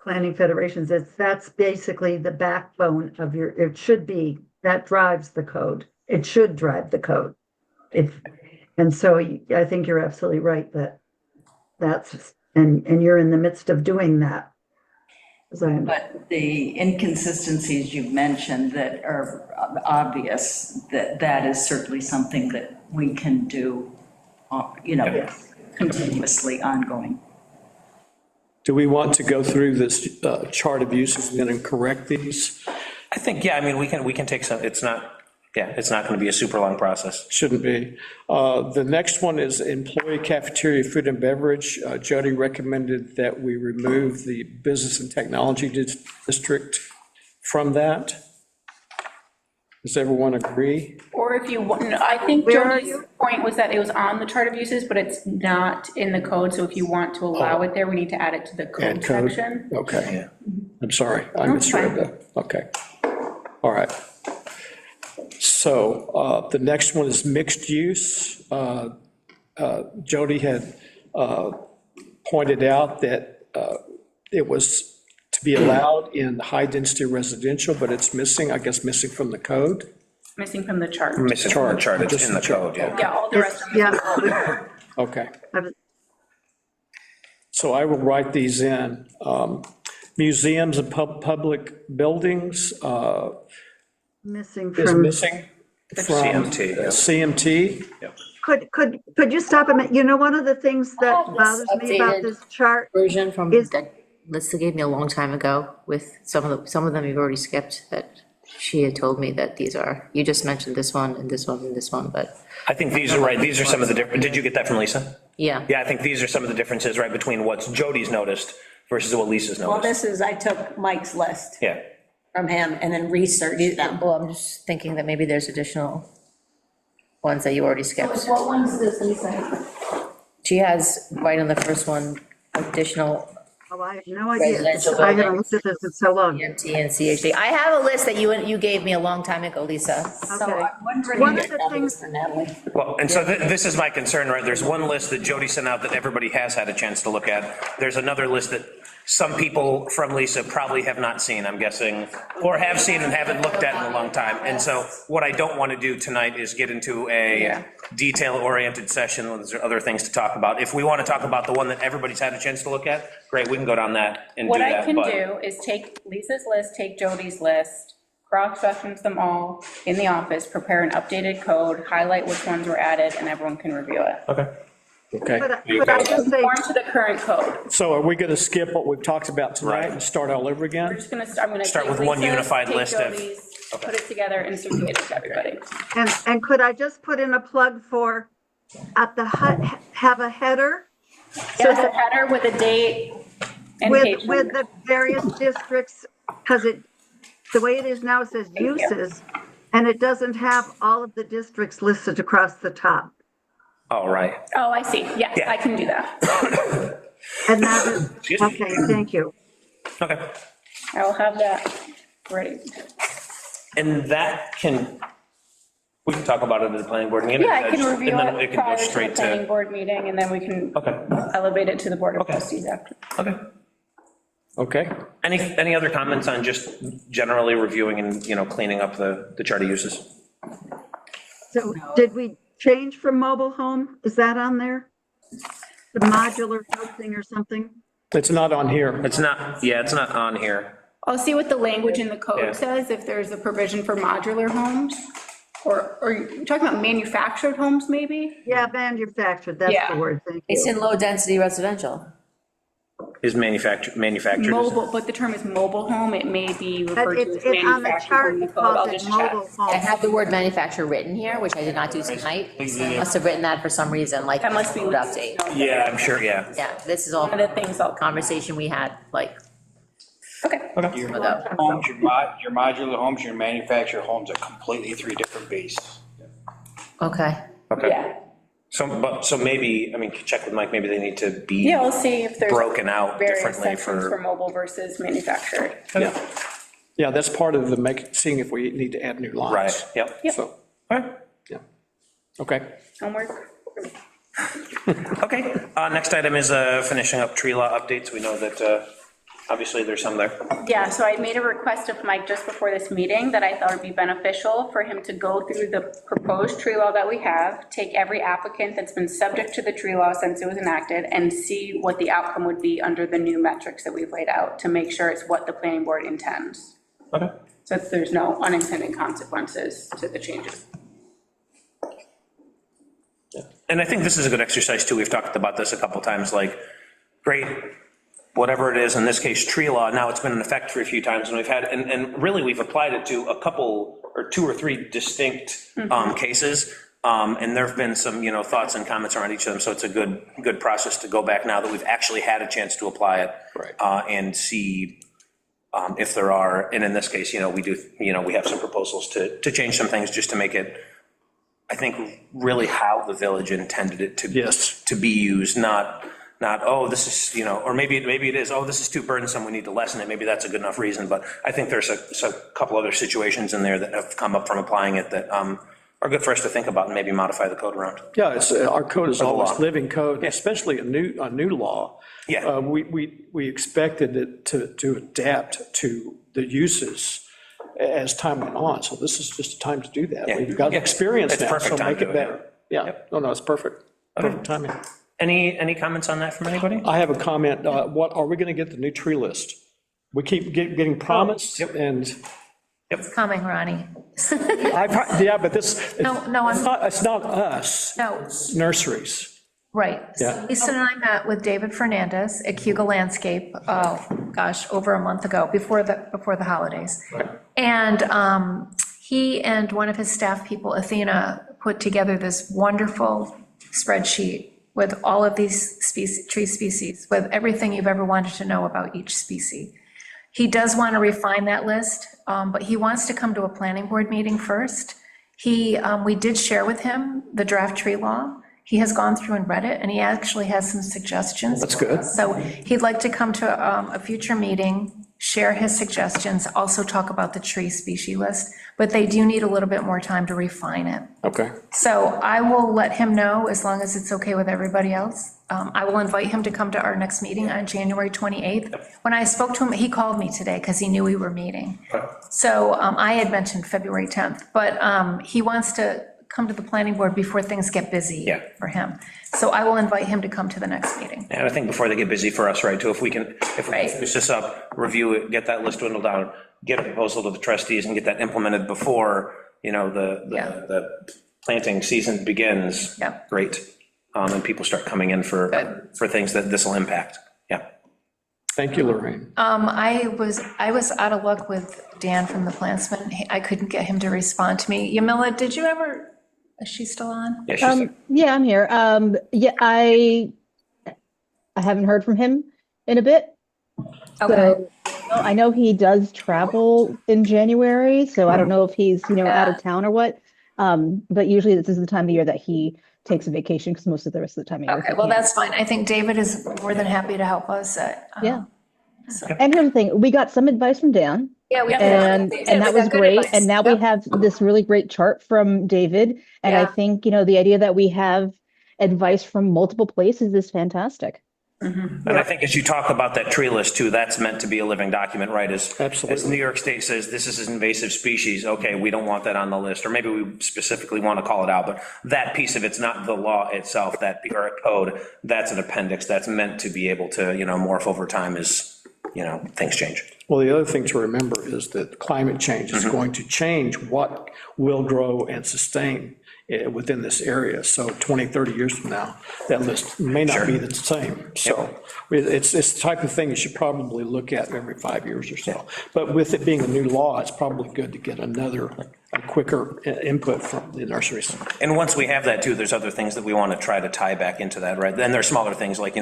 planning federations. That's basically the backbone of it should be, that drives the code. It should drive the code. And so I think you're absolutely right and you're in the midst of doing that. But the inconsistencies you've mentioned that are obvious, that is certainly something that we can do, continuously, ongoing. Do we want to go through this chart of uses then and correct these? I think, yeah, I mean, we can take some, it's not going to be a super long process. Shouldn't be. The next one is employee cafeteria food and beverage. Jody recommended that we remove the business and technology district from that. Does everyone agree? Or if you want, I think Jody's point was that it was on the chart of uses, but it's not in the code. So if you want to allow it there, we need to add it to the code section. Okay. I'm sorry, I misread that. Okay. All right. So the next one is mixed use. Jody had pointed out that it was to be allowed in high-density residential, but it's missing from the code. Missing from the chart. Missing from the chart, it's in the code, yeah. Yeah, all the rest of it. Okay. So I will write these in. Museums and public buildings Missing is from. missing from CMT. Yep. Could you stop a minute? One of the things that bothers me about this chart Version from is that Lisa gave me a long time ago with some of them you've already skipped, that she had told me that these are, you just mentioned this one and this one and this one, but. I think these are right, these are some of the different, did you get that from Lisa? Yeah. Yeah, I think these are some of the differences, right, between what Jody's noticed versus what Lisa's Well, noticed. this is, I took Mike's list Yeah. from him and then researched them. Well, I'm just thinking that maybe there's additional ones that you already skipped. What one's this, Lisa? She has, right on the first one, additional Oh, I have no idea. Residential I haven't buildings. looked at this in so long. EMT and CHD. I have a list that you gave me a long time ago, Lisa. Okay. I'm wondering, One of the things, For Natalie. Well, and so this is my concern, right? There's one list that Jody sent out that everybody has had a chance to look at. There's another list that some people from Lisa probably have not seen, I'm guessing, or have seen and haven't looked at in a long time. And so what I don't want to do tonight is get into a detail-oriented session. There's other things to talk about. If we want to talk about the one that everybody's had a chance to look at, great, we can go down that and do What that. I can but- do is take Lisa's list, take Jody's list, cross-reference them all in the office, prepare an updated code, highlight which ones were added, and everyone can review it. Okay. Okay, Could I just say, Conform to the current code. so are we going to skip what we've talked about tonight and start all over We're again? just gonna, I'm gonna. Start take with one Lisa's, unified take list of- Jody's, Put it together and circulate it to everybody. and could I just put in a plug for, at the have a header? So the header with a date and page With number. the various districts, because the way it is now, it says you. uses, and it doesn't have all of the districts listed across the top. Oh, right. Oh, I see. Yes, Yeah. I can do that. And that is, Excuse me. okay, thank you. Okay. I will have that ready. And that we can talk about it at the planning board meeting. Yeah, I can review And then it can go prior to the straight planning to, board meeting, and then we can okay, elevate it to the board of Okay. trustees after. okay. Okay, Any other comments on just generally reviewing and, cleaning up the chart of uses? So did we change from mobile home? Is that on there? The modular housing or something? it's not on here. It's not, yeah, it's not on here. I'll see what the language in the Yeah. code says, if there's a provision for modular homes, or you're talking about manufactured homes, maybe? Yeah, manufactured, that's Yeah. the word, thank It's you. in low-density residential. Is manufactured. Mobile, but the term is mobile home, it may be But referred to it's as on the manufactured chart, in the it code, I'll calls it just check. mobile I home. have the word manufacturer written here, which I did not do tonight. So I must have written that for some reason, like That must be. code update. Yeah, I'm sure, yeah. Yeah, this is all One of the things I'll, conversation we had, like, okay. Your ago. homes, your modular homes, your manufactured homes are completely three different beasts. okay. Okay. Yeah, So maybe, check with Mike, maybe they need to be yeah, we'll see if there's. broken out various differently sections for for. mobile versus manufactured. Yeah, yeah, that's part of the seeing if we need to add new lines. Right, yep. Yep. So, All right. yeah, okay. Homework. Okay, next item is finishing up tree law updates. We know that obviously there's some there. Yeah, so I made a request of Mike just before this meeting that I thought would be beneficial for him to go through the proposed tree law that we have, take every applicant that's been subject to the tree law since it was enacted, and see what the outcome would be under the new metrics that we've laid out, to make sure it's what the planning board intends. Okay. So that there's no unintended consequences to the changes. And I think this is a good exercise too. We've talked about this a couple times, like, great, whatever it is, in this case, tree law, now it's been in effect for a few times, and we've had, and really, we've applied it to a couple, or two or three distinct cases, and there've been some, thoughts and comments around each of them, so it's a good process to go back now that we've actually had a chance to apply it. Right. And see if there are, and in this case, we do, we have some proposals to change some things just to make it, I think, really how the village intended it to. Yes. To be used, not, oh, this is, or maybe it is, oh, this is too burdensome, we need to lessen it, maybe that's a good enough reason, but I think there's a couple other situations in there that have come up from applying it that are good for us to think about and maybe modify the code around. Yeah, it's, our code is the always law. living code, especially a new law. Yeah. We expected it to adapt to the uses as time went on, so this is just a time to do that. Yeah. We've got Yeah. experience It's now, perfect so time make to it do it, better. Yeah, no, it's perfect. Perfect timing. Any comments on that from anybody? I have a comment, what, are we gonna get the new tree list? We keep getting promised, and It's coming, Ronnie. yeah, but this, No, it's not us, No, it's nurseries. right. Yeah. So Lisa and I met with David Fernandez at Cuba Landscape, oh, gosh, over a month ago, before the holidays. And he and one of his staff people, Athena, put together this wonderful spreadsheet with all of these tree species, with everything you've ever wanted to know about each species. He does want to refine that list, but he wants to come to a planning board meeting first. We did share with him the draft tree law. He has gone through and read it, and he actually has some suggestions. That's good. So he'd like to come to a future meeting, share his suggestions, also talk about the tree species list, but they do need a little bit more time to refine it. Okay. So I will let him know, as long as it's okay with everybody else. I will invite him to come to our next meeting on January 28th. When I spoke to him, he called me today because he knew we were meeting. So I had mentioned February 10th, but he wants to come to the planning board before things get busy for him. So I will invite him to come to the next meeting. And I think before they get busy for us, right, too, if we can Right. finish this up, review it, get that list dwindled down, get a proposal to the trustees and get that implemented before, the planting season begins. Yep. Great. and people start coming in for things that this will impact. Yeah. Thank you, Lorraine. I was out of luck with Dan from the Plantsman. I couldn't get him to respond to me. Yamila, did you ever, is she still on? Yeah, she's there. Yeah, I'm here. Yeah, I haven't heard from him in a bit. Okay. So I know he does travel in January, so I don't know if he's, out of town or what. But usually this is the time of year that he takes a vacation because most of the rest of the time of year. Okay, well, that's fine. I think David is more than happy to help us. Yeah. And here's the thing, we got some advice from Dan. Yeah, we And that was great. And now we have this really great chart from David. And I think, the idea that we have advice from multiple places is fantastic. And I think as you talk about that tree list too, that's meant to be a living document, right? Absolutely. As New York State says, this is an invasive species, okay, we don't want that on the list, or maybe we specifically want to call it out, but that piece of it's not the law itself, or a code, that's an appendix that's meant to be able to, morph over time as, things change. Well, the other thing to remember is that climate change is going to change what will grow and sustain within this area. So 20, 30 years from now, that list may not be the same. So it's the type of thing you should probably look at every 5 years or so. But with it being a new law, it's probably good to get a quicker input from the nurseries. And once we have that too, there's other things that we want to try to tie back into that, right? Then there's smaller things like,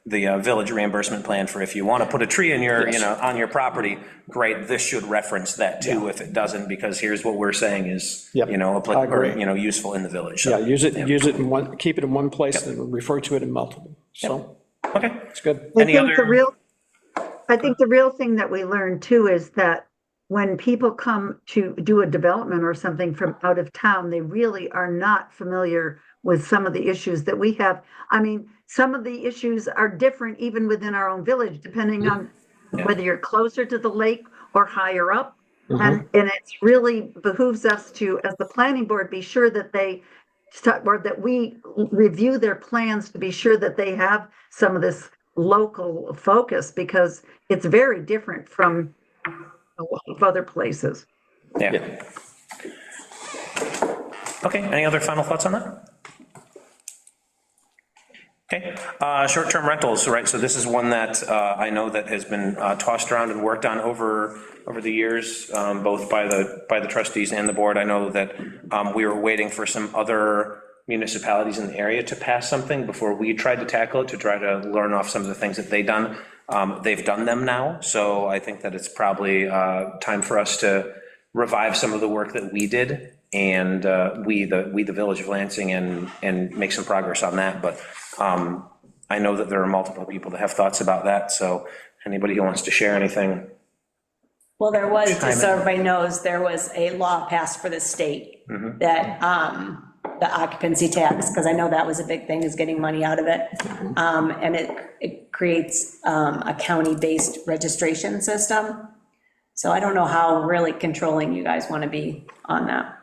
the village reambusement plan for if you want to put a tree in your, on your property, great, this should reference that too. If it doesn't, because here's what we're saying is, applicable, or, useful in the village. So, Yeah, use it in one, keep it in one place and refer to it in multiple. So, okay, it's good. I think the real thing that we learned too is that when people come to do a development or something from out of town, they really are not familiar with some of the issues that we have. I mean, some of the issues are different even within our own village, depending on whether you're closer to the lake or higher up. And it's really behooves us to, as the planning board, be sure that that we review their plans to be sure that they have some of this local focus, because it's very different from a lot of other places. Yeah. Okay, any other final thoughts on that? Okay, short-term rentals, right? So this is one that I know that has been tossed around and worked on over the years, both by the trustees and the board. I know that we were waiting for some other municipalities in the area to pass something before we tried to tackle it, to try to learn off some of the things that they've done. They've done them now, so I think that it's probably time for us to revive some of the work that we did, and we the Village of Lansing, and make some progress on that. But I know that there are multiple people that have thoughts about that, so anybody who wants to share anything. Well, there was, just so everybody knows, there was a law passed for the state that the occupancy tax, because I know that was a big thing, is getting money out of it. And it creates a county-based registration system. So I don't know how really controlling you guys want to be on that.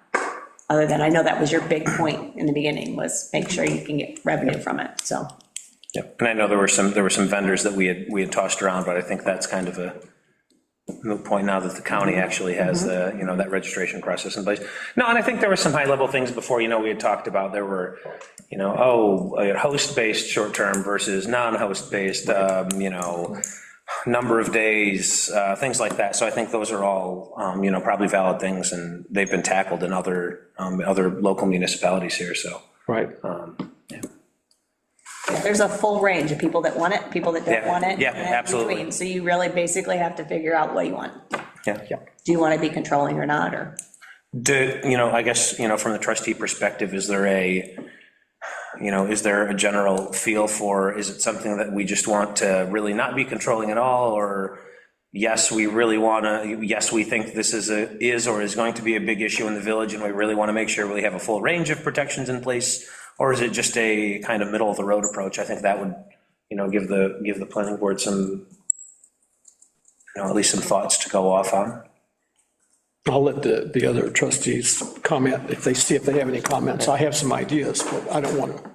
Other than, I know that was your big point in the beginning, was make sure you can get revenue from it, so. Yeah, and I know there were some vendors that we had tossed around, but I think that's kind of a moot point now that the county actually has the, that registration process in place. No, and I think there were some high-level things before, we had talked about, there were, host-based short-term versus non-host-based, number of days, things like that. So I think those are all, probably valid things, and they've been tackled in other local municipalities here, so. Right. There's a full range of people that want it, people that don't want it. Yeah, and in absolutely. between. So you really basically have to figure out what you want. Yeah. Do you want to be controlling or not, or? I guess, from the trustee perspective, is there a general feel for, is it something that we just want to really not be controlling at all, or yes, we really want to, yes, we think this is going to be a big issue in the village, and we really want to make sure we have a full range of protections in place, or is it just a kind of middle of the road approach? I think that would, give the planning board some, at least some thoughts to go off on. I'll let the other trustees comment if they have any comments. I have some ideas, but I don't want to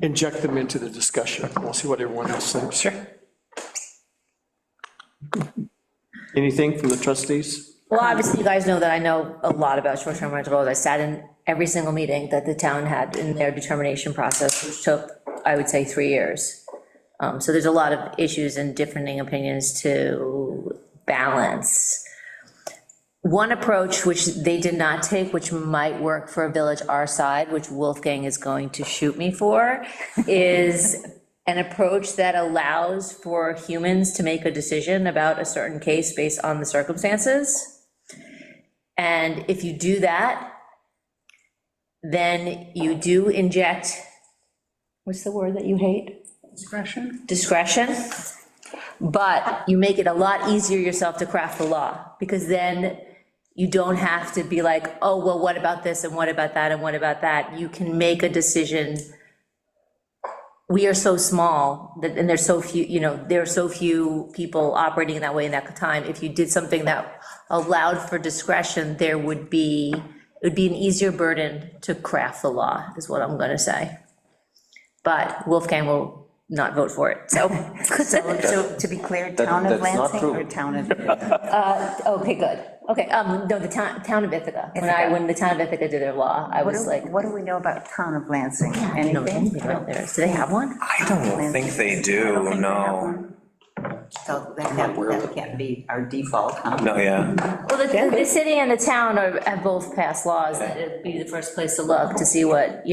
inject them into the discussion. We'll see what everyone else thinks. Sure. Anything from the trustees? Well, obviously, you guys know that I know a lot about short-term rentals. I sat in every single meeting that the town had in their determination process, which took, I would say, 3 years. So there's a lot of issues and differing opinions to balance. One approach which they did not take, which might work for a village our side, which Wolfgang is going to shoot me for, is an approach that allows for humans to make a decision about a certain case based on the circumstances. And if you do that, then you do inject, what's the word that you hate? Discretion, but you make it a lot easier yourself to craft the law, because then you don't have to be like, oh, well, what about this, and what about that, and what about that? You can make a decision. We are so small, that, and there's so few, there are so few people operating in that way in that time. If you did something that allowed for discretion, it would be an easier burden to craft the law, is what I'm gonna say. But Wolfgang will not vote for it, so. So to be clear, town of Lansing or town of? Okay, good. Okay, no, the town of Ithaca. When the town of Ithaca did their law, I was like. What do we know about town of Lansing? I don't know anything about theirs. Do they have one? I don't think they do, no. So that can't be our default, huh? No, yeah. Well, the city and the town have both passed laws that it'd be the first place to look to see what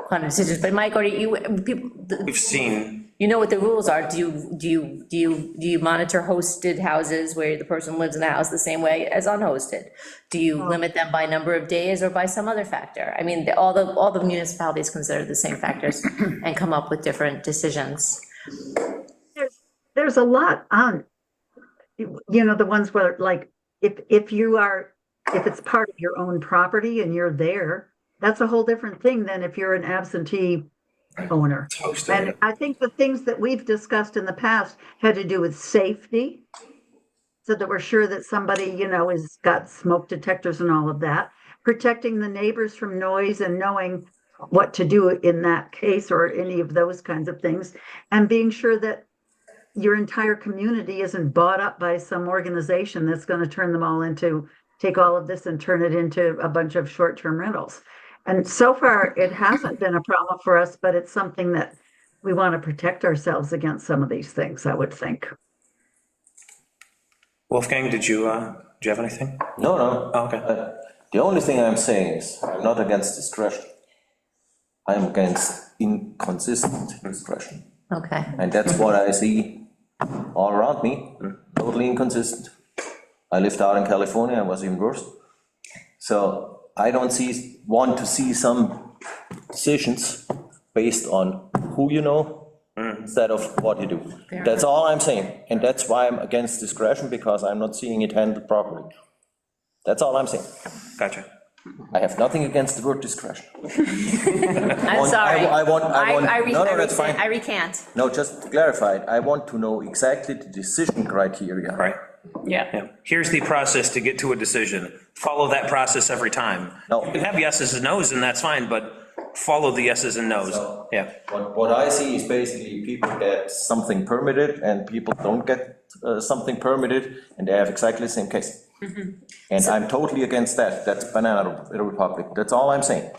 kind of decisions, but Mike, We've seen, you know what the rules are. Do you monitor hosted houses where the person lives in the house the same way as unhosted? Do you limit them by number of days or by some other factor? I mean, all the municipalities consider the same factors and come up with different decisions. There's a lot on, the ones where, like, if it's part of your own property and you're there, that's a whole different thing than if you're an absentee owner. And I think the things that we've discussed in the past had to do with safety, so that we're sure that somebody, has got smoke detectors and all of that, protecting the neighbors from noise and knowing what to do in that case or any of those kinds of things, and being sure that your entire community isn't bought up by some organization that's going to take all of this and turn it into a bunch of short-term rentals. And so far, it hasn't been a problem for us, but it's something that we want to protect ourselves against some of these things, I would think. Wolfgang, did you have anything? No. Oh, okay. The only thing I'm saying is, I'm not against discretion. I'm against inconsistent discretion. Okay. And that's what I see all around me, totally inconsistent. I lived out in California, it was even worse. So I don't want to see some decisions based on who you know instead of what you do. That's all I'm saying. And that's why I'm against discretion, because I'm not seeing it handled properly. That's all I'm saying. Gotcha. I have nothing against the word discretion. I'm sorry. No, that's fine. I recant. No, just to clarify it, I want to know exactly the decision criteria. Right. Yeah. Here's the process to get to a decision. Follow that process every time. No. You can have yeses and nos, and that's fine, but follow the yeses and nos. Yeah. What I see is basically people get something permitted and people don't get something permitted, and they have exactly the same case. And I'm totally against that. That's Banana Republic. That's all I'm saying.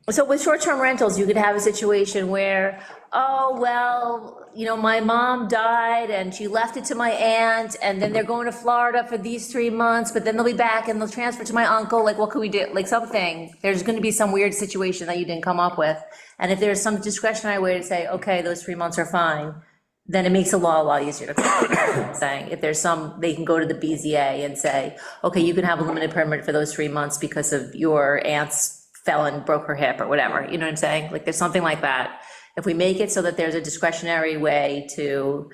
So with short-term rentals, you could have a situation where, oh, well, my mom died and she left it to my aunt, and then they're going to Florida for these 3 months, but then they'll be back and they'll transfer to my uncle. Like, what could we do? Like something, there's going to be some weird situation that you didn't come up with. And if there's some discretionary way to say, okay, those 3 months are fine, then it makes the law a lot easier to saying. If there's they can go to the BZA and say, okay, you can have a limited permit for those 3 months because of your aunt's fell and broke her hip or whatever, you know what I'm saying? Like, there's something like that. If we make it so that there's a discretionary way to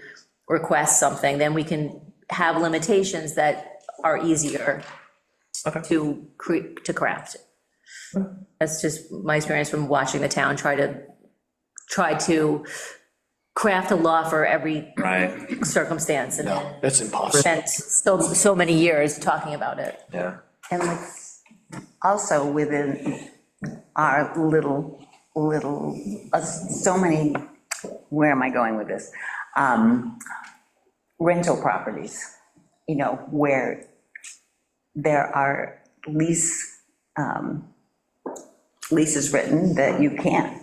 request something, then we can have limitations that are easier to craft. That's just my experience from watching the town try to craft a law for every circumstance. And That's impossible. spent so many years talking about it. Yeah. And also within our little, so many, where am I going with this? Rental properties, where there are lease leases written that you can't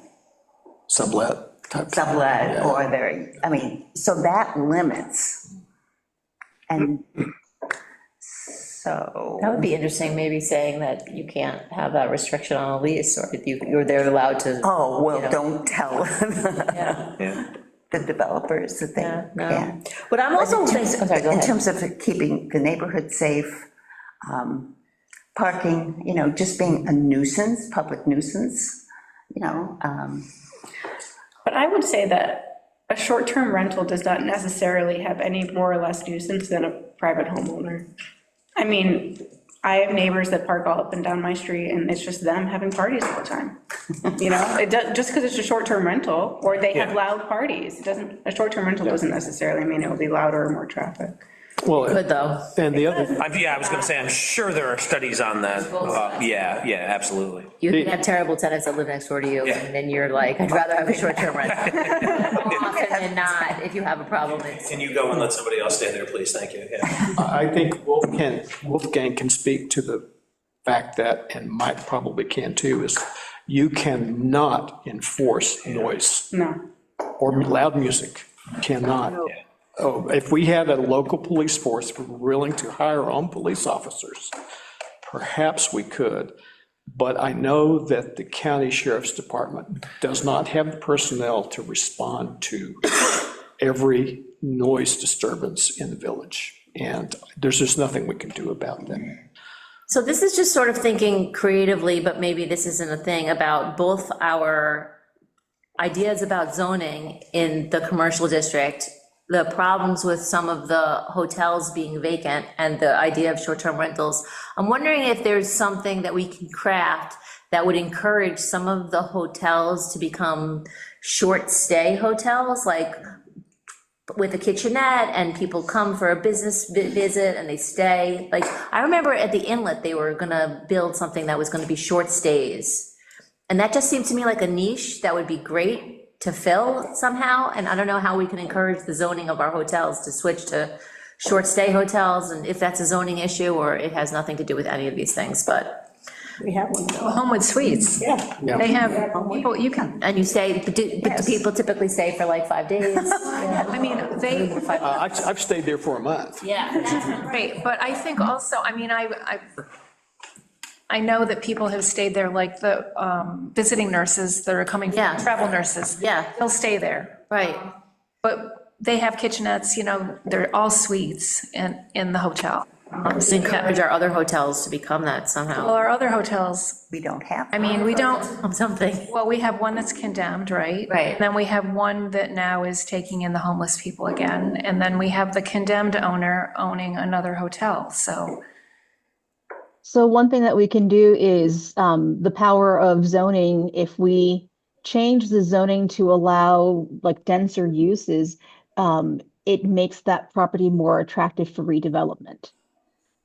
Sublet type. sublet, or there, I mean, so that limits. And so. That would be interesting, maybe saying that you can't have that restriction on a lease, or they're allowed to. Oh, well, you know. don't tell Yeah. the developers that they Yeah, no. can't. But I'm also In thinking, I'm sorry, go in ahead. terms of keeping the neighborhood safe, parking, just being a nuisance, public nuisance, But I would say that a short-term rental does not necessarily have any more or less nuisance than a private homeowner. I mean, I have neighbors that park all up and down my street, and it's just them having parties all the time. It does, just because it's a short-term rental, or they have loud parties, a short-term rental doesn't necessarily mean it will be louder or more traffic. Well, Good, though. and the other, I was gonna say, I'm sure there are studies on that. Yeah, absolutely. You can have terrible tenants that live next door to you, and then you're like, I'd rather have a short-term rental. More often than not, if you have a problem, it's. Can you go and let somebody else stay there, please? Thank you. Yeah. I think Wolfgang can speak to the fact that, and Mike probably can too, is you cannot enforce noise No. or loud music. You cannot. Oh, if we had a local police force, we're willing to hire our own police officers, perhaps we could. But I know that the county sheriff's department does not have the personnel to respond to every noise disturbance in the village. And there's just nothing we can do about that. So this is just sort of thinking creatively, but maybe this isn't a thing, about both our ideas about zoning in the commercial district, the problems with some of the hotels being vacant, and the idea of short-term rentals. I'm wondering if there's something that we can craft that would encourage some of the hotels to become short-stay hotels, like with a kitchenette, and people come for a business visit and they stay. Like, I remember at the Inlet, they were gonna build something that was gonna be short stays. And that just seemed to me like a niche that would be great to fill somehow, and I don't know how we can encourage the zoning of our hotels to switch to short stay hotels, and if that's a zoning issue, or it has nothing to do with any of these things, but. We have one. Homewood Suites. Yeah. They have, people, you can, And you stay, but do people typically stay for like 5 days? I mean, they, I've stayed there for a month. Yeah. right, but I think also, I mean, I know that people have stayed there, like the visiting nurses that are coming, Yeah. travel nurses. Yeah. They'll stay there. Right. But they have kitchenettes, they're all suites in the hotel. To encourage our other hotels to become that Well, somehow. our other hotels, We don't have. I mean, we don't, Something. well, we have one that's condemned, right? Right. And then we have one that now is taking in the homeless people again. And then we have the condemned owner owning another hotel, so. So one thing that we can do is the power of zoning, if we change the zoning to allow like denser uses, it makes that property more attractive for redevelopment.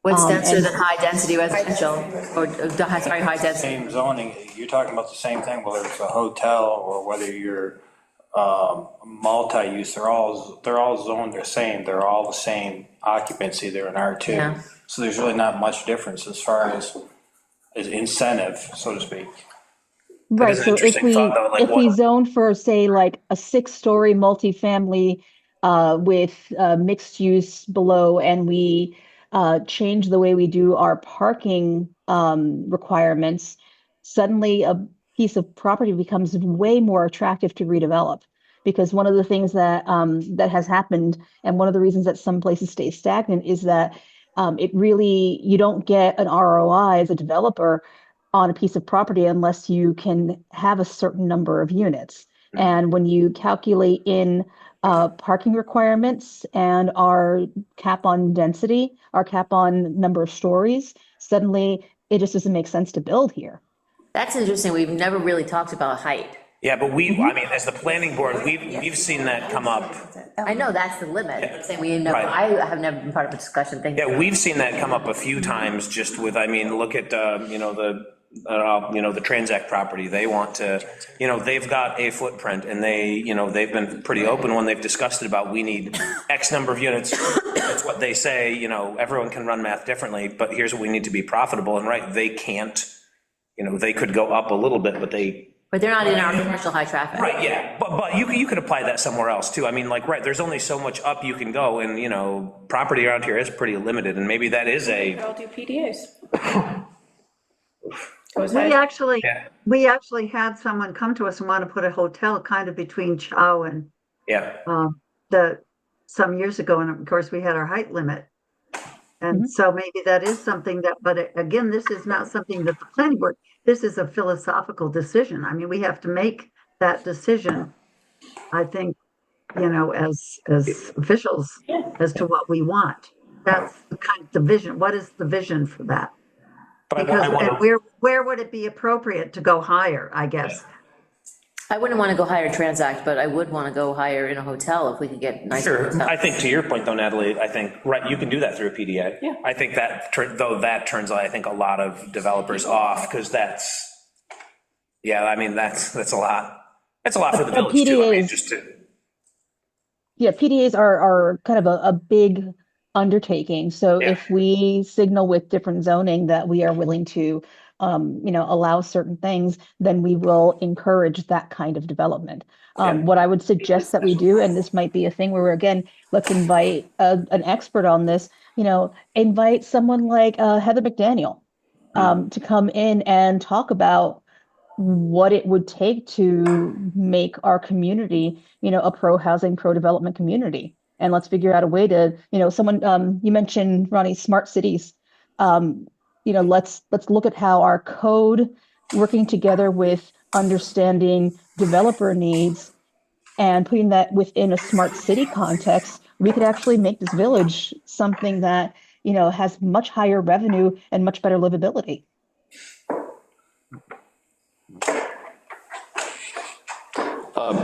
What's denser and- than high-density residential, or, sorry, high-density? Same zoning, you're talking about the same thing, whether it's a hotel or whether you're multi-use, they're all zoned the same, they're all the same occupancy, they're in R2. Yeah. So there's really not much difference as far as incentive, so to speak. Right, is an so if interesting we, thought, though, like if we what- zone for, say, like a 6-story multifamily with mixed use below, and we change the way we do our parking requirements, suddenly a piece of property becomes way more attractive to redevelop. Because one of the things that that has happened, and one of the reasons that some places stay stagnant, is that you don't get an ROI as a developer on a piece of property unless you can have a certain number of units. And when you calculate in parking requirements and our cap on density, our cap on number of stories, suddenly it just doesn't make sense to build here. That's interesting, we've never really talked about height. Yeah, but as the planning board, we've seen that come up. I know that's the limit, I'm saying Right. I have never been part of a discussion, thank you. Yeah, we've seen that come up a few times just with, look at, the Transact property. They want to, they've got a footprint and they've been pretty open when they've discussed it about, we need X number of units. That's what they say, everyone can run math differently, but here's what we need to be profitable. And right, they can't they could go up a little bit, but But they're not in our commercial high traffic. right, yeah, but you could apply that somewhere else too. I mean, like, right, there's only so much up you can go, and, property around here is pretty limited, and maybe that is I'll do PDAs. We actually had someone come to us and want to put a hotel kind of between Chow and yeah, some years ago, and of course, we had our height limit. And so maybe that is something but again, this is not something that the planning board, this is a philosophical decision. I mean, we have to make that decision, I think, as officials, as to what we want. That's the kind of the vision. What is the vision for that? Because where would it be appropriate to go higher, I guess? I wouldn't want to go higher transact, but I would want to go higher in a hotel if we could get nicer sure. hotels. I think to your point though, Natalie, I think, right, you can do that through a PDA. Yeah. I think that turns, I think, a lot of developers off, because that's a lot. It's a lot for the village too. I mean, Yeah, PDAs are kind of a big undertaking. So if we signal with different zoning that we are willing to, allow certain things, then we will encourage that kind of development. What I would suggest that we do, and this might be a thing where again, let's invite an expert on this, invite someone like Heather McDaniel to come in and talk about what it would take to make our community, a pro-housing, pro-development community. And let's figure out a way to, someone, you mentioned, Ronnie, smart cities. Let's look at how our code working together with understanding developer needs and putting that within a smart city context, we could actually make this village something that, has much higher revenue and much better livability.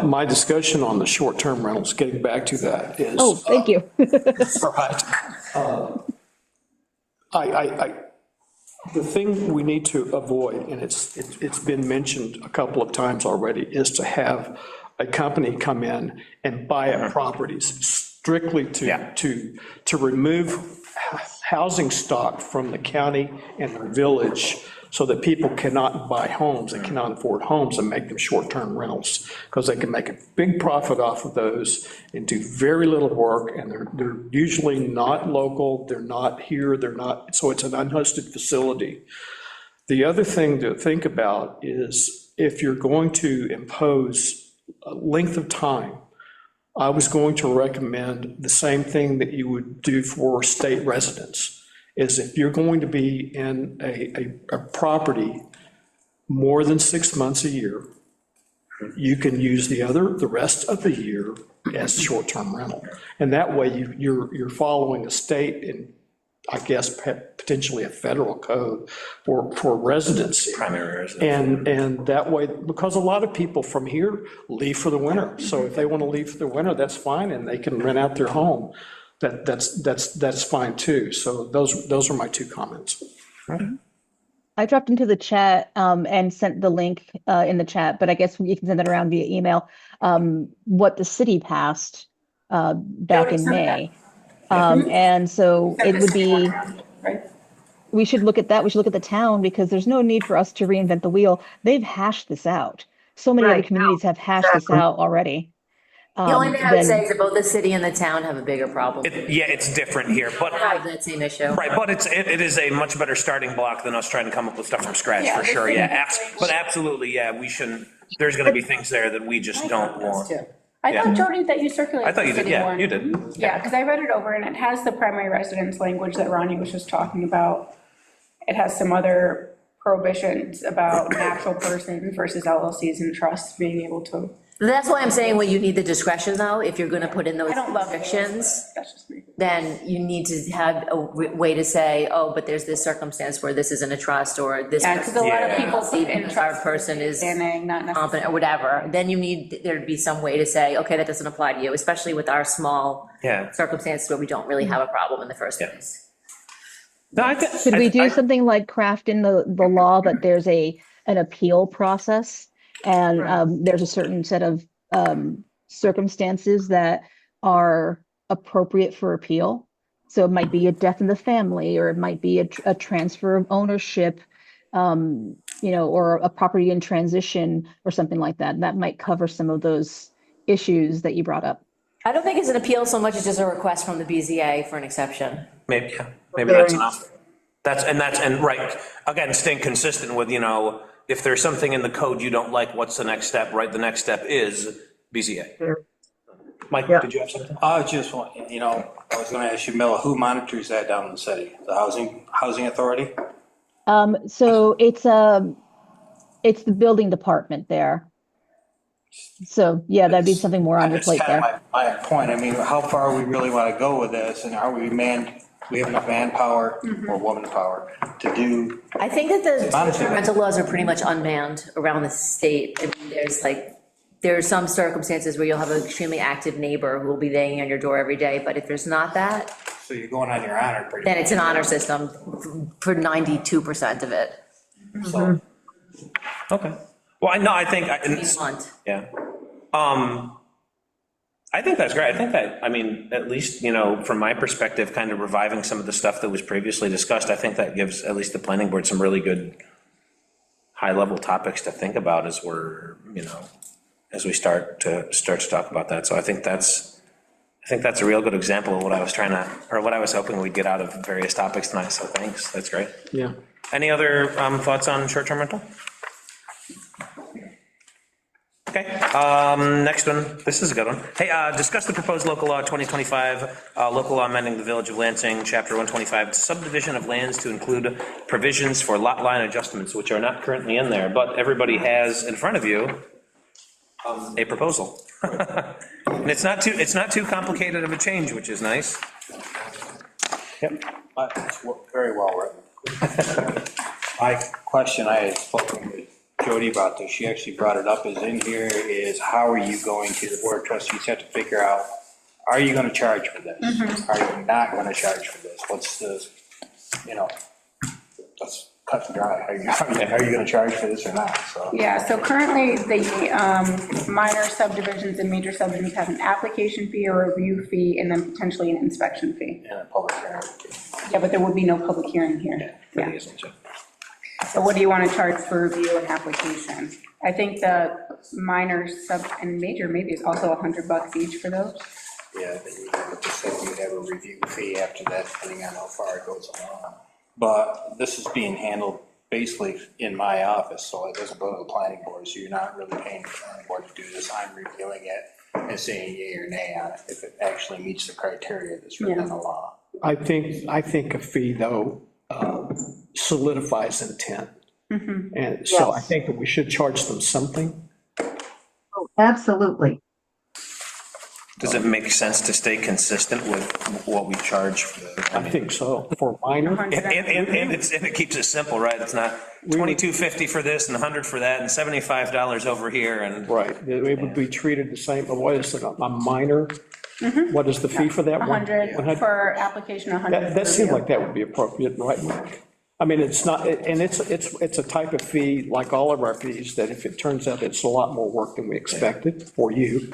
My discussion on the short-term rentals, getting back to that is. Oh, thank you. All right. The thing we need to avoid, and it's been mentioned a couple of times already, is to have a company come in and buy up properties strictly to remove housing stock from the county and the village, so that people cannot buy homes and cannot afford homes and make them short-term rentals, because they can make a big profit off of those and do very little work, and they're usually not local, they're not here, so it's an unhosted facility. The other thing to think about is if you're going to impose a length of time, I was going to recommend the same thing that you would do for state residents. Is if you're going to be in a property more than 6 months a year, you can use the rest of the year as short-term rental. And that way you're following a state and I guess potentially a federal code for residency. Primary residency. And that way, because a lot of people from here leave for the winter. So if they want to leave for the winter, that's fine, and they can rent out their home. That's fine too. So those are my two comments. I dropped into the chat and sent the link in the chat, but I guess you can send that around via email. What the city passed back in May. And so it would be, we should look at that. We should look at the town, because there's no need for us to reinvent the wheel. They've hashed this out. So many other communities have hashed this out already. The only thing I would say is that both the city and the town have a bigger problem. It's different here, but. Have that same issue. Right, but it is a much better starting block than us trying to come up with stuff from scratch, for sure, but absolutely, we shouldn't, there's gonna be things there that we just don't want. I thought, Jody, that you circulated. I thought you did, you did. Yeah, because I read it over and it has the primary residence language that Ronnie was just talking about. It has some other prohibitions about natural persons versus LLCs and trusts being able to. That's why I'm saying, well, you need the discretion, though, if you're gonna put in those restrictions, then you need to have a way to say, oh, but there's this circumstance where this isn't a trust, or this. Yeah, because a lot of people see our person is competent, or whatever, then you need there to be some way to say, okay, that doesn't apply to you, especially with our small circumstances where we don't really have a problem in the first place. Should we do something like craft in the law that there's an appeal process? And there's a certain set of circumstances that are appropriate for appeal. So it might be a death in the family, or it might be a transfer of ownership. or a property in transition or something like that. That might cover some of those issues that you brought up. I don't think it's an appeal so much as just a request from the BZA for an exception. Maybe, yeah, maybe that's enough. And right, again, staying consistent with, if there's something in the code you don't like, what's the next step, right? The next step is BZA. Mike, did you have something? I just want, I was gonna ask you, Miller, who monitors that down in the city? The housing authority? So it's the building department there. So, yeah, that'd be something more on your plate That's kind there. of my point. I mean, how far we really want to go with this, and are we have enough manpower or womanpower to do? I think that the short-term rental laws are pretty much unmanned around the state. I mean, there are some circumstances where you'll have an extremely active neighbor who will be banging on your door every day, but if there's not that, So you're going on your honor pretty much. then it's an honor system for 92% of it. So, Okay. Well, I think, Blunt. yeah. I think that's great. I think that, at least, from my perspective, kind of reviving some of the stuff that was previously discussed, I think that gives at least the planning board some really good high-level topics to think about as we're, as we start to talk about that. So I think that's a real good example of what I was hoping we'd get out of various topics tonight. So thanks. That's great. Yeah. Any other thoughts on short-term rental? Okay, next one, this is a good one. Hey, discuss the proposed local law 2025, local law amending the Village of Lansing, chapter 125, subdivision of lands to include provisions for lot line adjustments, which are not currently in there, but everybody has in front of you a proposal. And it's not too complicated of a change, which is nice. Yep. it's very well written. My question, I had spoken with Jody about this, she actually brought it up, is in here, is how are you going to, the board of trustees have to figure out, are you gonna charge for this? Are you not gonna charge for this? What's the, that's cut and dry. Are you gonna charge for this or not? So. Yeah, so currently the minor subdivisions and major subdivisions have an application fee or review fee and then potentially an inspection fee. And a public hearing. Yeah, but there would be no public hearing here. Yeah. So what do you want to charge for review and application? I think the minor, sub, and major maybe is also $100 each for those. Yeah, then you have a review fee after that, depending on how far it goes along. But this is being handled basically in my office, so it doesn't go to the planning board, so you're not really paying the planning board to do this. I'm reviewing it and saying yea or nay on it, if it actually meets the criteria that's written in the law. I think a fee, though, solidifies intent. And so I think that we should charge them something. Oh, absolutely. Does it make sense to stay consistent with what we charge for the? I think so, for minor. And it keeps it simple, right? It's not $22.50 for this and $100 for that and $75 over here and. Right, it would be treated the same, but what is it, a minor? What is the fee for that? 100 for application, 100. That seems like that would be appropriate, right, Mike? I mean, it's not, and it's a type of fee, like all of our fees, that if it turns out it's a lot more work than we expected for you,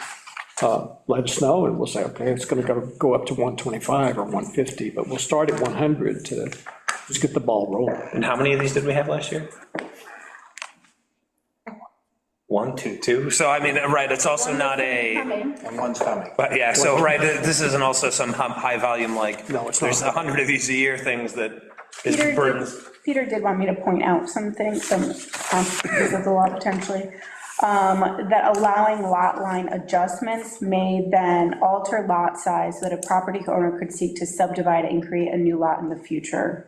let us know, and we'll say, okay, it's gonna go up to 125 or 150, but we'll start at 100 to just get the ball rolling. And how many of these did we have last year? 1, 2, 2. So I mean, right, it's also not a, And one's coming. but yeah, so right, this isn't also some high volume, like, No, it's there's not. 100 of these a year things that is Peter burdens. did want me to point out something, some consequences of the law potentially, that allowing lot line adjustments may then alter lot size so that a property owner could seek to subdivide and create a new lot in the future,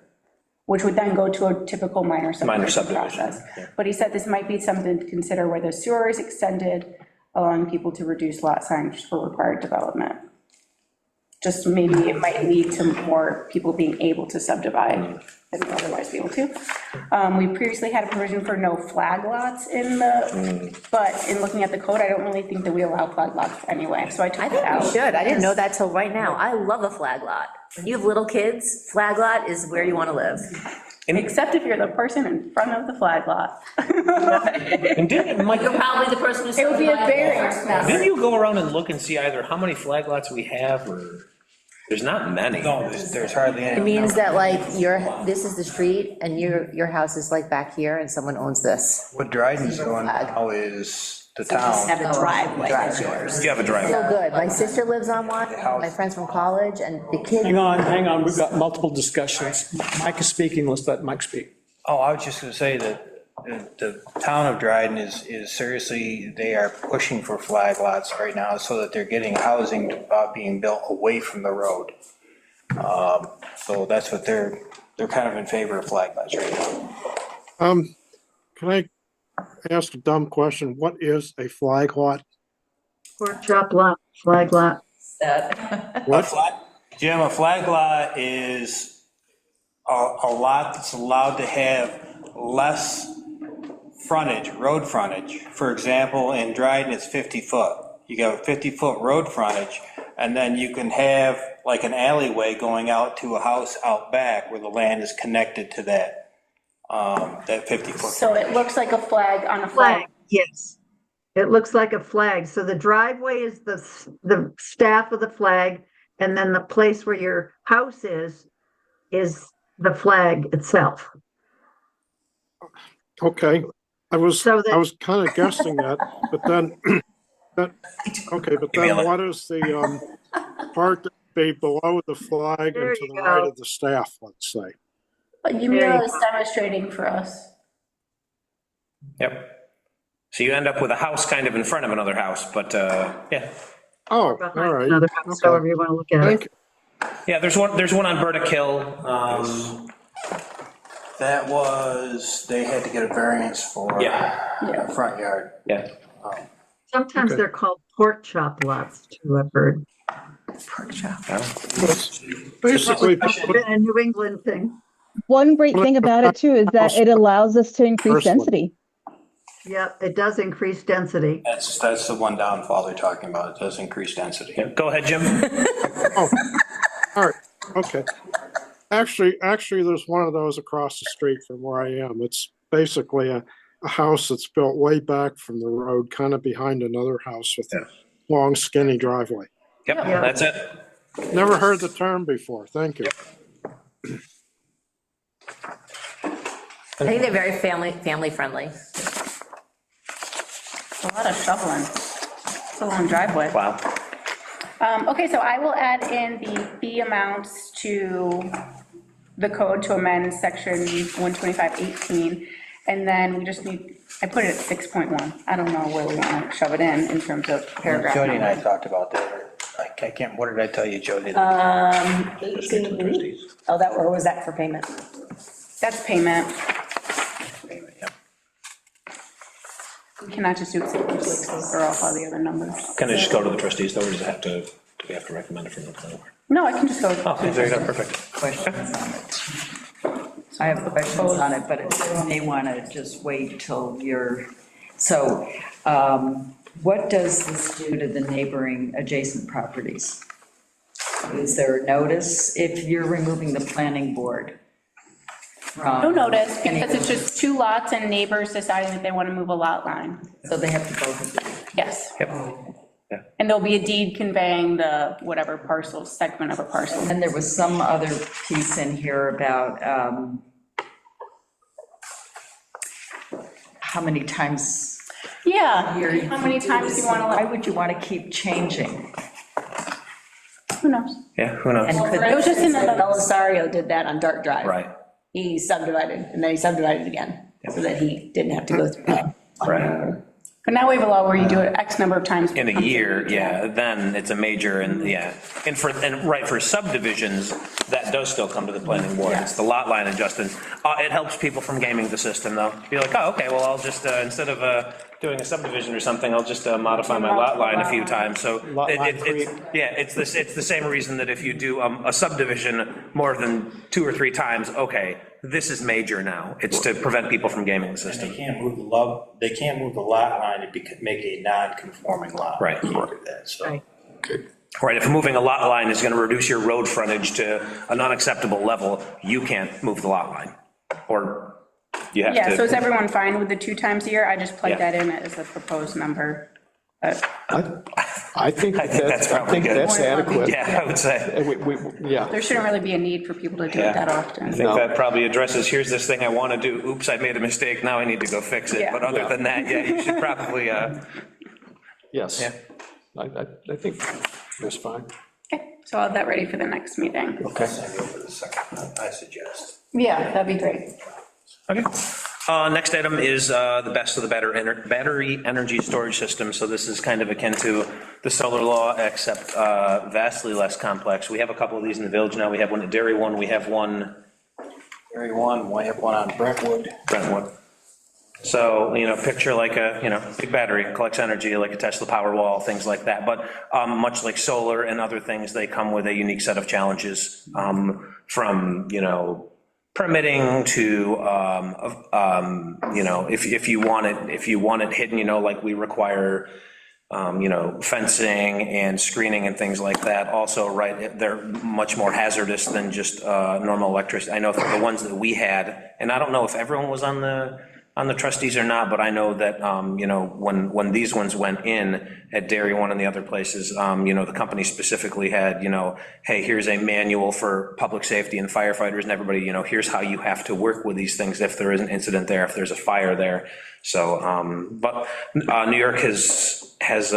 which would then go to a typical minor subdivision process. Yeah. But he said this might be something to consider where the sewer is extended, allowing people to reduce lot size for required development. Just maybe it might lead to more people being able to subdivide than they otherwise be able to. We previously had a provision for no flag lots in the, but in looking at the code, I don't really think that we allow flag lots anyway, so I took it out. We should, I didn't know that till right now. I love a flag lot. When you have little kids, flag lot is where you want to live. Except if you're the person in front of the flag lot. And didn't, Mike, You're probably the person who's. It would be a variance now. didn't you go around and look and see either how many flag lots we have or? There's not many. No, there's hardly any. It means that like this is the street and your house is like back here and someone owns this. What Dryden's doing now is the town. Have a driveway, that's yours. You have a driveway. So good. My sister lives on one, my friends from college, and the kids. Hang on, we've got multiple discussions. Mike is speaking, let's let Mike speak. Oh, I was just gonna say that the town of Dryden is seriously, they are pushing for flag lots right now so that they're getting housing being built away from the road. So that's what they're kind of in favor of flag lots right now. Can I ask a dumb question? What is a flag lot? Pork chop lot, flag lot. What? Jim, a flag lot is a lot that's allowed to have less frontage, road frontage. For example, in Dryden, it's 50 foot. You got a 50-foot road frontage, and then you can have like an alleyway going out to a house out back where the land is connected to that 50-foot. So it looks like a flag on a flag. Yes. It looks like a flag. So the driveway is the staff of the flag, and then the place where your house is the flag itself. Okay, I was So that- kind of guessing that, but then, but then what is the part that be below the flag There and to you the go. right of the staff, let's say? But Yumila is demonstrating for us. Yep. So you end up with a house kind of in front of another house, but, yeah. Oh, Behind all right. another house, Okay. however you want to look at Thank it. you. Yeah, there's one on Burdick Hill. That was, they had to get a variance for front yard. Yeah. Sometimes Okay. they're called pork chop lots too, I've heard. Basically, Been a New England thing. One great thing about it too is that it allows us to increase First one. density. Yep, it does increase density. That's the one downfall they're talking about. It does increase density. Yeah, go ahead, Jim. oh, all right, okay. Actually, there's one of those across the street from where I am. It's basically a house that's built way back from the road, kind of behind another house with a long skinny driveway. Yep, Yeah. that's it. Never heard the term before. Thank you. I think they're very family friendly. A lot of shoveling. It's a long driveway. Wow. Okay, so I will add in the fee amounts to the code to amend section 125.18. And then we just need, I put it at 6.1. I don't know where we want to shove it in terms of paragraph. Jody and I numbers. talked about that. I can't, what did I tell you, Jody? 18. Oh, or was that for payment? That's payment. We cannot just do it sequentially, throw off all the other numbers. Can I just go to the trustees, though, or does it have to, do we have to recommend it from the planning board? No, I can just go. Oh, there you go, perfect. Questions on it? I have questions on it, but it may want to just wait till you're, so what does this do to the neighboring adjacent properties? Is there a notice if you're removing the planning board? No notice, because it's just two lots and neighbors deciding that they want to move a lot line. So they have to both agree? Yes. Yep. And there'll be a deed conveying the whatever parcel, segment of a parcel. And there was some other piece in here about how many times. Yeah, how many times do you want to, Why would you want to keep changing? who knows? Yeah, who knows? And could It was just in the, Belisario did that on Dart Drive. Right, He subdivided, and then he subdivided again, so that he didn't have to go through that. right. but now we have a law where you do it X number of times. In a year, yeah, then it's a major, and yeah. And for subdivisions, that does still come to the planning board. It's the lot line adjustments. It helps people from gaming the system, though. Be like, oh, okay, well, I'll just, instead of doing a subdivision or something, I'll just modify my lot line a few times, so. Lot line creep. It's the same reason that if you do a subdivision more than 2 or 3 times, okay, this is major now. It's to prevent people from gaming the system. They can't move the lot line to make a non-conforming lot. Right. They can't do that, so. Right, if moving a lot line is gonna reduce your road frontage to an unacceptable level, you can't move the lot line. Or you have to. Yeah, so is everyone fine with the 2 times a year? I just plugged Yeah. that in as a proposed number I think that's probably good. that's adequate. Yeah, I would say. Yeah. There shouldn't really be a need for people to do it that often. I think that probably addresses, here's this thing I want to do, oops, I made a mistake, now I need to go fix it. Yeah. But other than that, yeah, you should probably, Yes. Yeah. I think that's fine. Okay, so I'll have that ready for the next meeting. Okay. I suggest. Yeah, that'd be great. Okay. Next item is the best of the battery energy storage system. So this is kind of akin to the solar law, except vastly less complex. We have a couple of these in the village now. We have one at Dairy One. We have one. Dairy One, we have one on Brentwood. Brentwood. So, picture like a, big battery, collects energy, like a Tesla Powerwall, things like that. But much like solar and other things, they come with a unique set of challenges from, permitting to, if you want it hidden, like we require, fencing and screening and things like that. Also, right, they're much more hazardous than just normal electricity. I know for the ones that we had, and I don't know if everyone was on the trustees or not, but I know that, when these ones went in at Dairy One and the other places, the company specifically had, hey, here's a manual for public safety and firefighters and everybody, here's how you have to work with these things if there is an incident there, if there's a fire there. So, but New York has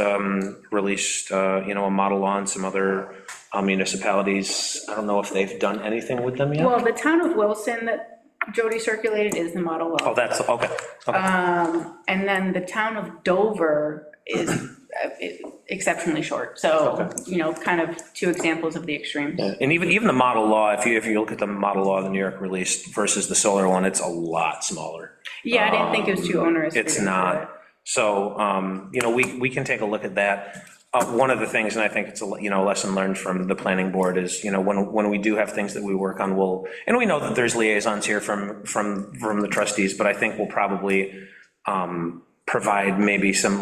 released, a model law and some other municipalities. I don't know if they've done anything with them yet. Well, the town of Wilson that Jody circulated is the model law. Oh, that's, okay. And then the town of Dover is exceptionally short. So, kind of two examples of the extremes. And even the model law, if you look at the model law the New York released versus the solar one, it's a lot smaller. Yeah, I didn't think it was too onerous. It's not. So, we can take a look at that. One of the things, and I think it's a lesson learned from the planning board is, when we do have things that we work on, and we know that there's liaisons here from the trustees, but I think we'll probably provide maybe some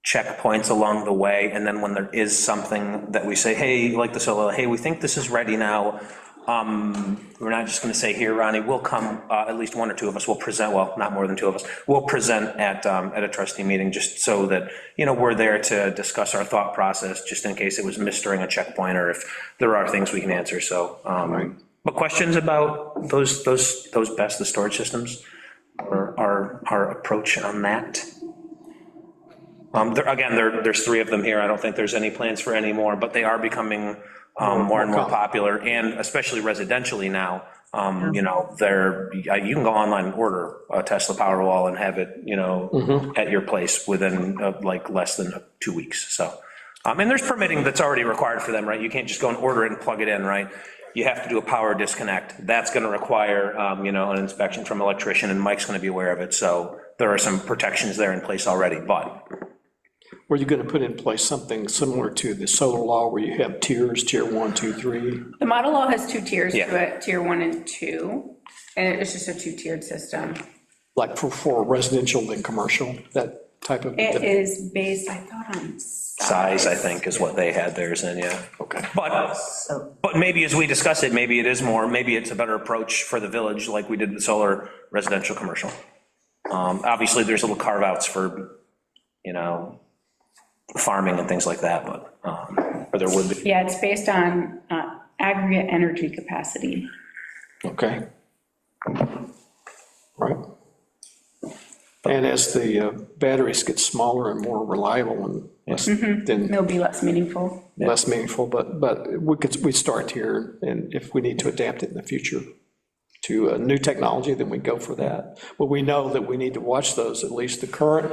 checkpoints along the way, and then when there is something that we say, hey, like the solar, hey, we think this is ready now. We're not just going to say, here, Ronnie, we'll come, at least one or two of us will present, well, not more than two of us, we'll present at a trustee meeting, just so that, we're there to discuss our thought process, just in case it was missed during a checkpoint, or if there are things we can answer, so. But questions about those best, the storage systems, or our approach on that? There's three of them here. I don't think there's any plans for any more, but they are becoming more and more popular, and especially residentially now. You can go online and order a Tesla Powerwall and have it, at your place within less than 2 weeks. So, and there's permitting that's already required for them, right? You can't just go and order it and plug it in, right? You have to do a power disconnect. That's going to require, an inspection from an electrician, and Mike's going to be aware of it. So there are some protections there in place already, but. Were you going to put in place something similar to the solar law where you have tiers, tier 1, 2, 3? The model law has two tiers Yeah. to it, tier 1 and 2, and it's just a two-tiered system. Like for residential than commercial, that type of? It is based, I thought, on Size, I think, is what they had theirs in, yeah. Okay. But maybe as we discuss it, maybe it is more, maybe it's a better approach for the village, like we did with solar, residential, commercial. Obviously, there's little carve-outs for, farming and things like that, but, or there would be. Yeah, it's based on aggregate energy capacity. Okay. Right. And as the batteries get smaller and more reliable and less, then It'll be less meaningful. less meaningful, but we start here, and if we need to adapt it in the future to a new technology, then we go for that. But we know that we need to watch those, at least the current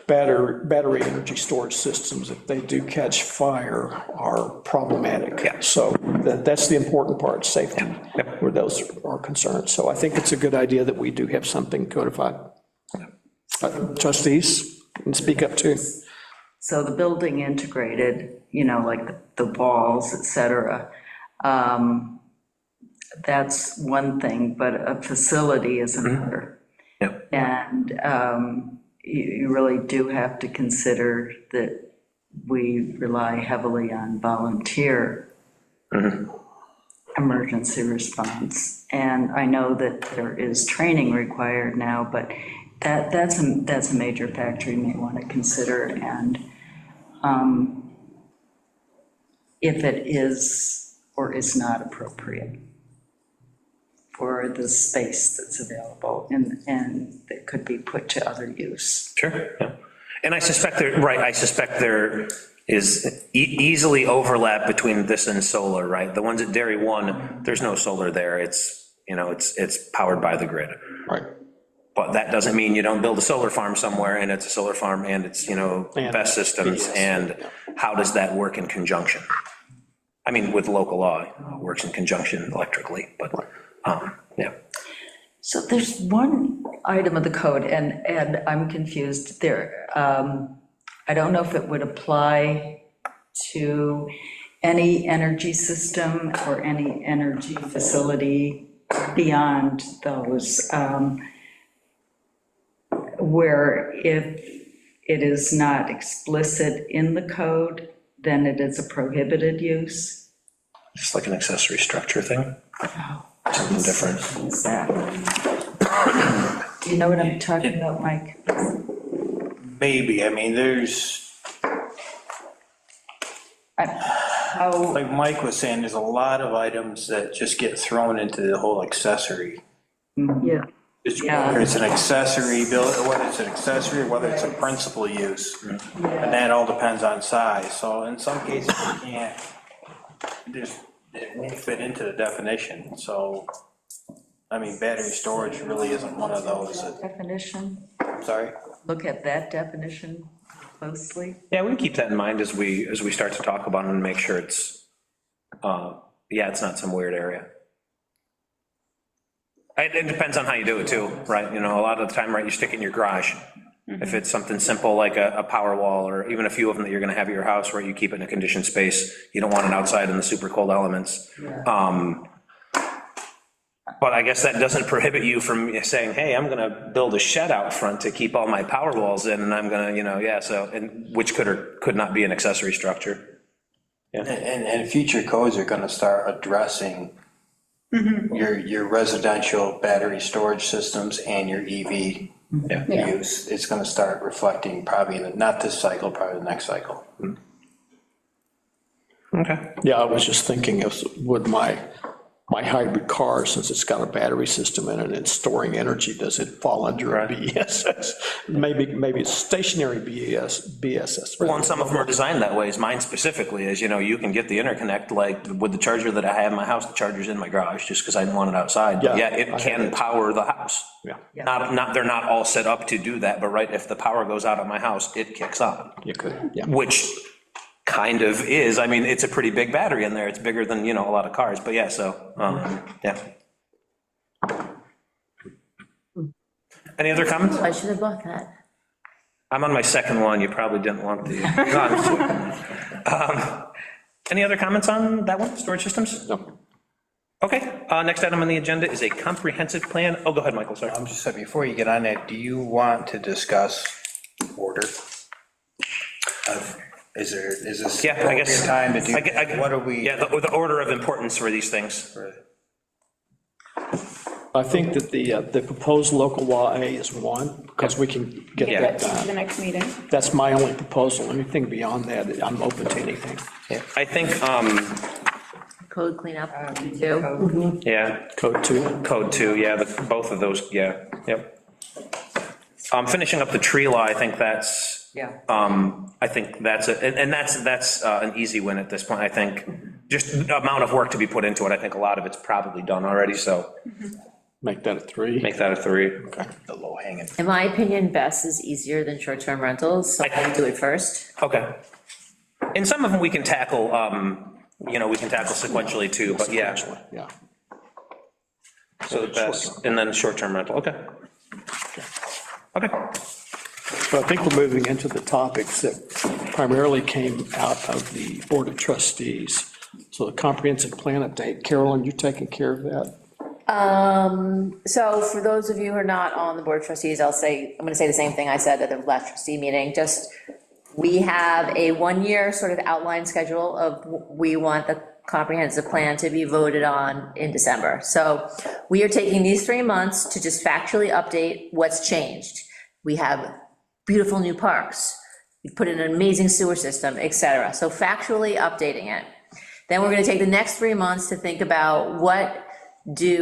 battery energy storage systems, if they do catch fire, are problematic. Yeah. So that's the important part, safety, where those are concerned. So I think it's a good idea that we do have something codified. Trustees, can speak up too. So the building integrated, like the walls, et cetera, that's one thing, but a facility is another. Yep. And you really do have to consider that we rely heavily on volunteer emergency response. And I know that there is training required now, but that's a major factor you may want to consider, and if it is or is not appropriate for the space that's available and that could be put to other use. Sure, yeah. And I suspect there is easily overlap between this and solar, right? The ones at Dairy One, there's no solar there. It's, it's powered by the grid. Right. But that doesn't mean you don't build a solar farm somewhere and it's a solar farm and it's, best systems, and how does that work in conjunction? I mean, with local law, it works in conjunction electrically, but, yeah. So there's one item of the code, and I'm confused there. I don't know if it would apply to any energy system or any energy facility beyond those, where if it is not explicit in the code, then it is a prohibited use. Just like an accessory structure thing. Something different. Do you know what I'm talking about, Mike? Maybe, I mean, there's, like Mike was saying, there's a lot of items that just get thrown into the whole accessory. Yeah. Whether it's an accessory build, whether it's an accessory, or whether it's a principal use, and that all depends on size. So in some cases, you can't, it won't fit into the definition. So, I mean, battery storage really isn't one of those. Definition? Sorry? Look at that definition closely. Yeah, we can keep that in mind as we start to talk about it and make sure it's, it's not some weird area. It depends on how you do it too, right? A lot of the time, right, you stick it in your garage. If it's something simple like a power wall, or even a few of them that you're gonna have at your house where you keep it in a conditioned space, you don't want it outside in the super cold elements. But I guess that doesn't prohibit you from saying, hey, I'm gonna build a shed out front to keep all my power walls in, and I'm gonna, and which could or could not be an accessory structure. Yeah. And future codes are gonna start addressing your residential battery storage systems and your EV use. It's gonna start reflecting probably, not this cycle, probably the next cycle. Okay. Yeah, I was just thinking of, would my hybrid car, since it's got a battery system in it and storing energy, does it fall under a BSS? Maybe it's stationary BSS. Well, and some of them are designed that way, as mine specifically is, you can get the interconnect, like with the charger that I have in my house, the charger's in my garage, just because I didn't want it outside. But yeah, it can power the house. Yeah. They're not all set up to do that, but right, if the power goes out at my house, it kicks on. You could, yeah. Which kind of is, I mean, it's a pretty big battery in there, it's bigger than, a lot of cars, but yeah, so, yeah. Any other comments? I should have bought that. I'm on my second one, you probably didn't want the. Any other comments on that one, storage systems? No. Okay, next item on the agenda is a comprehensive plan. Oh, go ahead, Michael, sorry. I'm just saying, before you get on that, do you want to discuss order? Is this Yeah, I guess. time to do, what are we? Yeah, the order of importance for these things. I think that the proposed local law A is one, because we can get Yeah. that To the done. next meeting. That's my only proposal. Anything beyond that, I'm open to anything. Yeah, I think, Code cleanup, too. yeah, Code 2. code two, yeah, both of those, yeah, yep. Finishing up the tree law, I think that's, I think that's, and that's an easy win at this point, I think. Just the amount of work to be put into it, I think a lot of it's probably done already, so. Make that a 3. Make that a 3. Okay. The low hanging. In my opinion, BESS is easier than short-term rentals, so I do it first. Okay. And some of them we can tackle, we can tackle sequentially too, but yeah. Yeah. So the best, and then short-term rental, okay. Okay. So I think we're moving into the topics that primarily came out of the Board of Trustees. So the comprehensive plan update, Carolyn, you taking care of that? So for those of you who are not on the Board of Trustees, I'm gonna say the same thing I said at the last trustee meeting, just, we have a 1-year sort of outline schedule of, we want the comprehensive plan to be voted on in December. So we are taking these 3 months to just factually update what's changed. We have beautiful new parks. We put in an amazing sewer system, et cetera. So factually updating it. Then we're gonna take the next 3 months to think about what did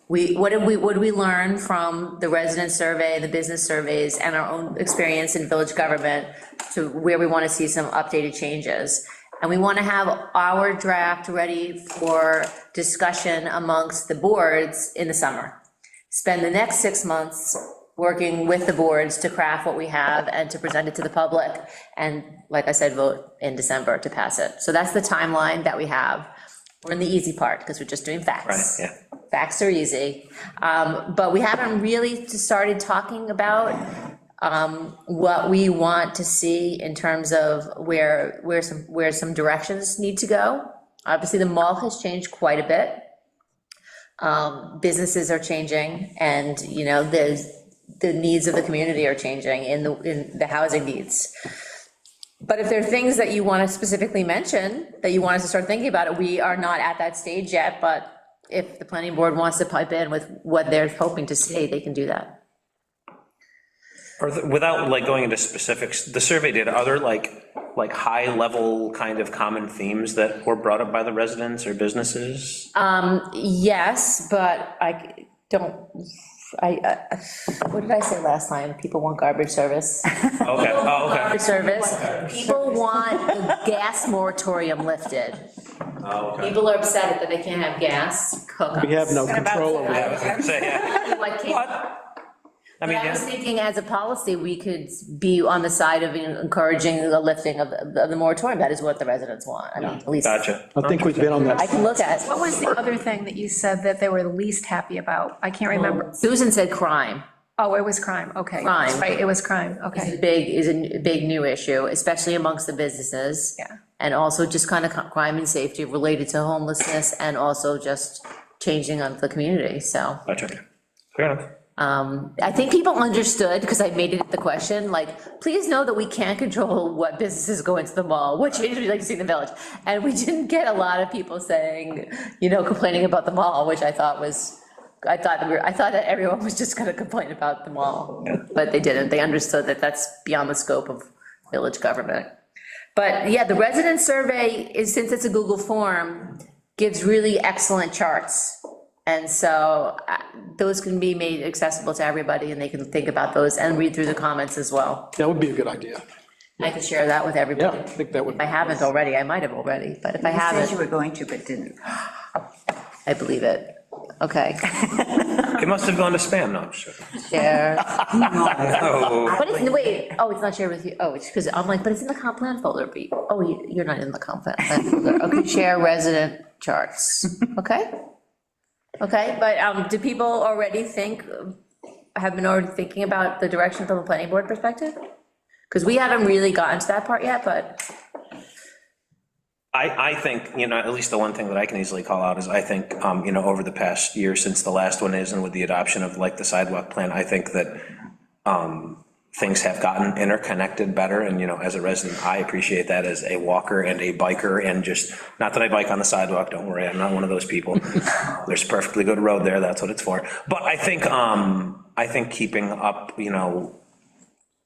we learn from the resident survey, the business surveys, and our own experience in village government to where we want to see some updated changes. And we want to have our draft ready for discussion amongst the boards in the summer. Spend the next 6 months working with the boards to craft what we have and to present it to the public. And like I said, vote in December to pass it. So that's the timeline that we have. We're in the easy part because we're just doing facts. Right, yeah. Facts are easy. But we haven't really started talking about what we want to see in terms of where some directions need to go. Obviously, the mall has changed quite a bit. Businesses are changing, and the needs of the community are changing in the housing needs. But if there are things that you want to specifically mention, that you want us to start thinking about it, we are not at that stage yet, but if the planning board wants to pipe in with what they're hoping to see, they can do that. Without like going into specifics, the survey did other like high level kind of common themes that were brought up by the residents or businesses? Yes, but I don't, what did I say last time? People want garbage service. Okay, oh, okay. Garbage service. People want the gas moratorium lifted. Oh, okay. People are upset that they can't have gas hookups. We have no control over that. I was gonna say, yeah. Like, I mean, I was thinking as a policy, we could be on the side of encouraging the lifting of the moratorium. That is what the residents want. I mean, at least. Gotcha. I think we've been on I that. can look at. What was the other thing that you said that they were the least happy about? I can't remember. Susan said crime. Oh, it was crime, okay. Crime. Right, it was crime, okay. Is a big new issue, especially amongst the businesses. Yeah. And also just kind of crime and safety related to homelessness and also just changing of the community, so. Gotcha. Fair enough. I think people understood, because I made it the question, like, please know that we can't control what businesses go into the mall, what changes would you like to see in the village? And we didn't get a lot of people saying, complaining about the mall, which I thought that everyone was just gonna complain about the mall, but they didn't. They understood that that's beyond the scope of village government. But yeah, the resident survey is, since it's a Google form, gives really excellent charts. And so those can be made accessible to everybody, and they can think about those and read through the comments as well. That would be a good idea. I could share that with everybody. Yeah, I think that would. If I haven't already, I might have already, but if I haven't. You said you were going to, but didn't. I believe it. Okay. It must have gone to spam, no, I'm sure. Share. No. But it's, wait, it's not shared with you. Oh, it's because I'm like, but it's in the comp plan folder. But you're not in the comp plan folder. Okay, share resident charts. Okay. Okay, but do people already have been already thinking about the direction from a planning board perspective? Because we haven't really gotten to that part yet, but. I think, at least the one thing that I can easily call out is I think, over the past year since the last one is, and with the adoption of like the sidewalk plan, I think that things have gotten interconnected better. And, as a resident, I appreciate that as a walker and a biker, and just, not that I bike on the sidewalk, don't worry, I'm not one of those people. There's a perfectly good road there, that's what it's for. But I think keeping up,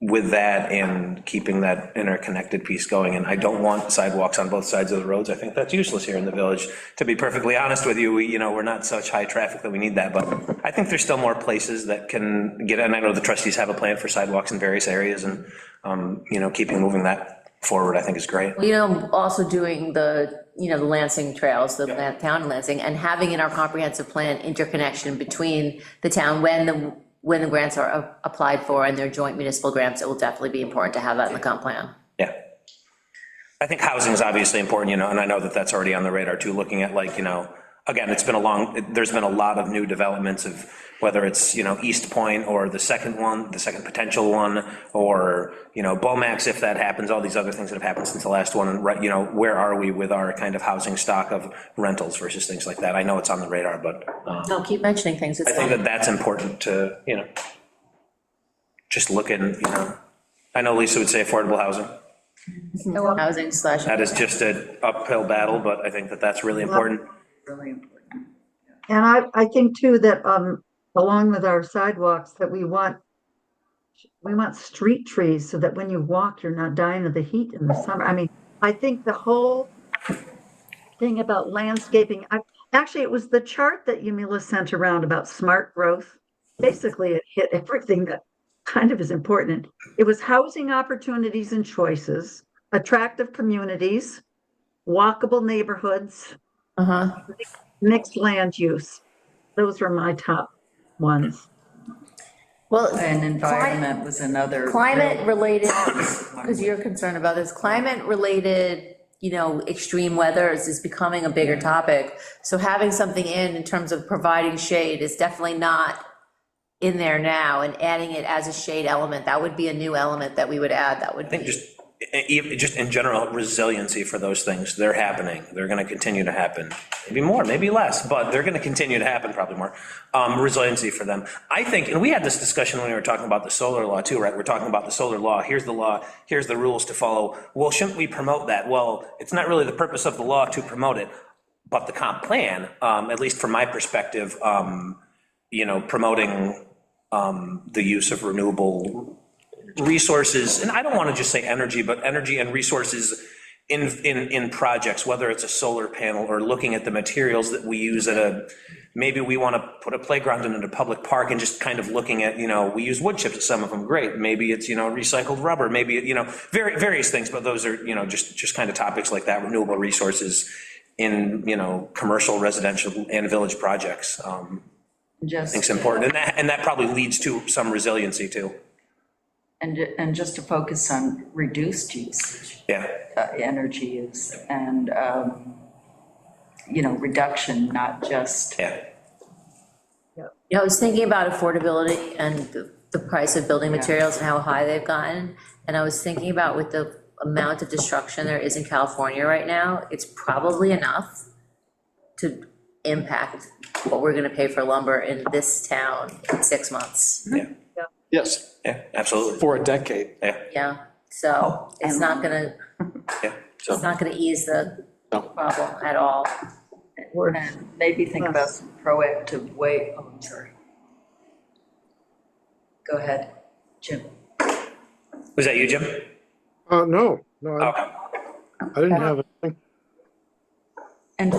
with that and keeping that interconnected piece going, and I don't want sidewalks on both sides of the roads. I think that's useless here in the village. To be perfectly honest with you, we're not such high traffic that we need that, but I think there's still more places that can get, and I know the trustees have a plan for sidewalks in various areas, and, keeping moving that forward, I think is great. Also doing the Lansing trails, the town in Lansing, and having in our comprehensive plan interconnection between the town when the grants are applied for and they're joint municipal grants, it will definitely be important to have that in the comp plan. Yeah. I think housing is obviously important, and I know that that's already on the radar too, looking at again, there's been a lot of new developments of whether it's, East Point or the second potential one, or, Bomax, if that happens, all these other things that have happened since the last one, right, where are we with our kind of housing stock of rentals versus things like that? I know it's on the radar, but. No, keep mentioning things. I think that's important to, just look at, I know Lisa would say affordable housing. Housing slash. That is just an uphill battle, but I think that that's really important. Really important. And I think too that along with our sidewalks, that we want we want street trees so that when you walk, you're not dying of the heat in the summer. I mean, I think the whole thing about landscaping, actually, it was the chart that Yumila sent around about smart growth. Basically, it hit everything that kind of is important. It was housing opportunities and choices, attractive communities, walkable neighborhoods, mixed land use. Those were my top ones. Well, And environment was another. climate-related, because you're concerned about this, climate-related, extreme weather is becoming a bigger topic. So having something in terms of providing shade is definitely not in there now, and adding it as a shade element, that would be a new element that we would add, that would I think be. just in general, resiliency for those things, they're happening, they're gonna continue to happen, maybe more, maybe less, but they're gonna continue to happen, probably more. Resiliency for them. I think, and we had this discussion when we were talking about the solar law too, right? We're talking about the solar law, here's the law, here's the rules to follow. Well, shouldn't we promote that? Well, it's not really the purpose of the law to promote it, but the comp plan, at least from my perspective, promoting the use of renewable resources, and I don't want to just say energy, but energy and resources in projects, whether it's a solar panel or looking at the materials that we use maybe we want to put a playground in a public park and just kind of looking at, we use wood chips at some of them, great. Maybe it's, recycled rubber, maybe, various things, but those are, just kind of topics like that, renewable resources in, commercial, residential, and village projects. I think it's important, and that probably leads to some resiliency too. And just to focus on reduced usage. Yeah. Energy use and, reduction, not just. Yeah. I was thinking about affordability and the price of building materials and how high they've gotten, and I was thinking about with the amount of destruction there is in California right now, it's probably enough to impact what we're gonna pay for lumber in this town in 6 months. Yeah. Yes, Yeah, absolutely. for a decade. Yeah. Yeah, so it's not gonna, Yeah. it's not gonna ease the problem at all. And maybe think about some proactive way, I'm sorry. Go ahead, Jim. Was that you, Jim? No, Okay. I didn't have anything. And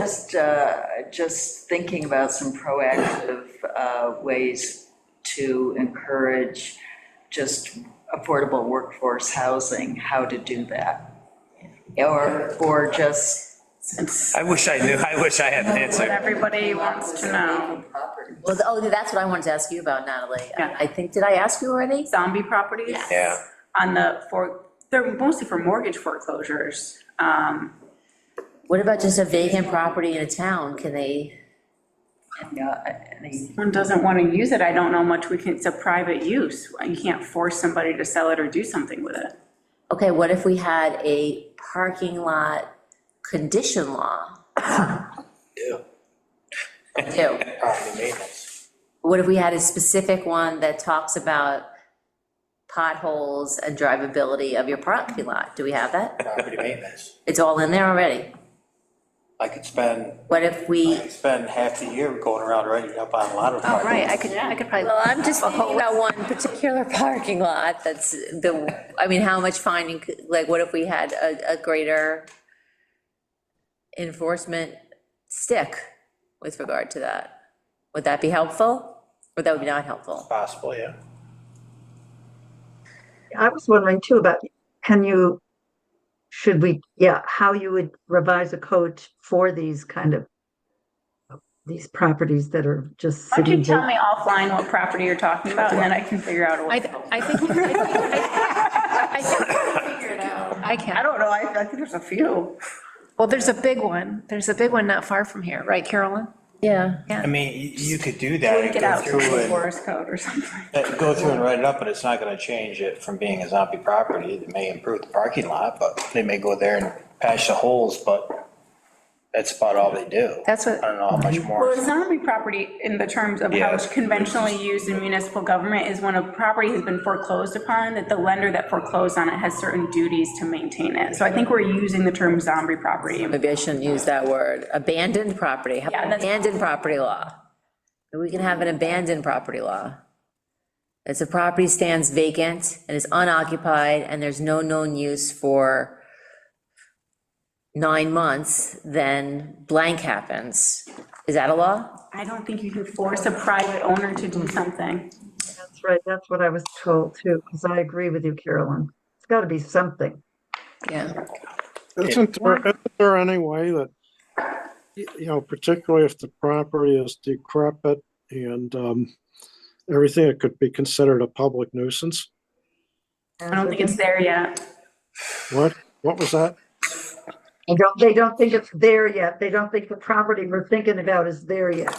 just thinking about some proactive ways to encourage just affordable workforce housing, how to do that. Or just. I wish I knew, I wish I had an What answer. everybody wants to know. Well, that's what I wanted to ask you about, Natalie. Yeah. I think, did I ask you already? Zombie properties. Yeah. They're mostly for mortgage foreclosures. What about just a vacant property in a town? Can they? One doesn't want to use it, I don't know much it's a private use. You can't force somebody to sell it or do something with it. Okay, what if we had a parking lot condition law? Ew. Ew. Property maintenance. What if we had a specific one that talks about potholes and drivability of your parking lot? Do we have that? Property maintenance. It's all in there already. I could spend half the year going around writing up on a lot of. Oh, right, I could probably. Well, I'm just thinking about one particular parking lot that's how much finding, like, what if we had a greater enforcement stick with regard to that? Would that be helpful, or that would be not helpful? Possible, yeah. I was wondering too about, how you would revise a code for these these properties that are just Why don't sitting. you tell me offline what property you're talking about, and then I can figure out a way. I think I can figure it out. I can. I don't know, I think there's a few. Well, there's a big one. There's a big one not far from here, right, Carolyn? Yeah. I mean, you could do that and Get go out through the and, forest code or something. go through and write it up, but it's not gonna change it from being a zombie property. It may improve the parking lot, but they may go there and patch the holes, but that's about all they do. That's what. I don't know how much more. Well, a zombie property, in the terms of how it's conventionally used in municipal government, is when a property has been foreclosed upon, that the lender that foreclosed on it has certain duties to maintain it. So I think we're using the term zombie property. Maybe I shouldn't use that word. Abandoned property. How about Yeah, that's- abandoned property law? We can have an abandoned property law. It's a property stands vacant and is unoccupied, and there's no known use for 9 months, then blank happens. Is that a law? I don't think you can force a private owner to do something. That's right, that's what I was told too, because I agree with you, Carolyn. It's gotta be something. Yeah. Isn't there any way that, particularly if the property is decrepit and everything, it could be considered a public nuisance? I don't think it's there yet. What was that? They don't think it's there yet. They don't think the property we're thinking about is there yet.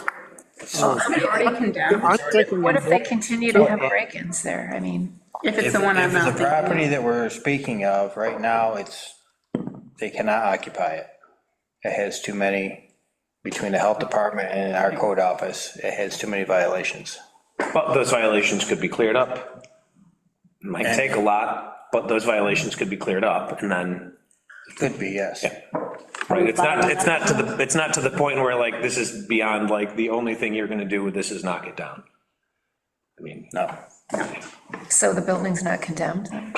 Oh, It's already condemned. I'm thinking. What if they continue to have break-ins there? I mean, If it's the one I'm not If the thinking property of. that we're speaking of, right now, they cannot occupy it. It has too many, between the health department and our code office, it has too many violations. But those violations could be cleared up. Might take a lot, but those violations could be cleared up, and then, Could be, yes. right, it's not to the point where like, this is beyond, like, the only thing you're gonna do with this is knock it down. I mean, No, so the building's not condemned then?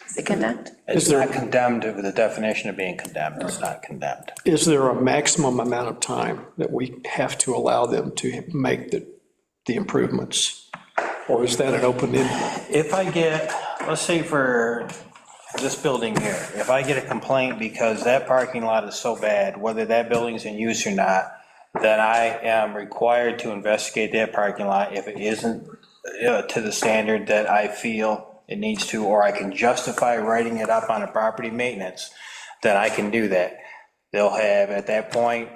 Is it condemned? it's not condemned with the definition of being condemned, it's not condemned. Is there a maximum amount of time that we have to allow them to make the improvements? Or is that an open-ended? If I get, let's say for this building here, if I get a complaint because that parking lot is so bad, whether that building's in use or not, then I am required to investigate that parking lot if it isn't to the standard that I feel it needs to, or I can justify writing it up on a property maintenance, then I can do that. They'll have, at that point,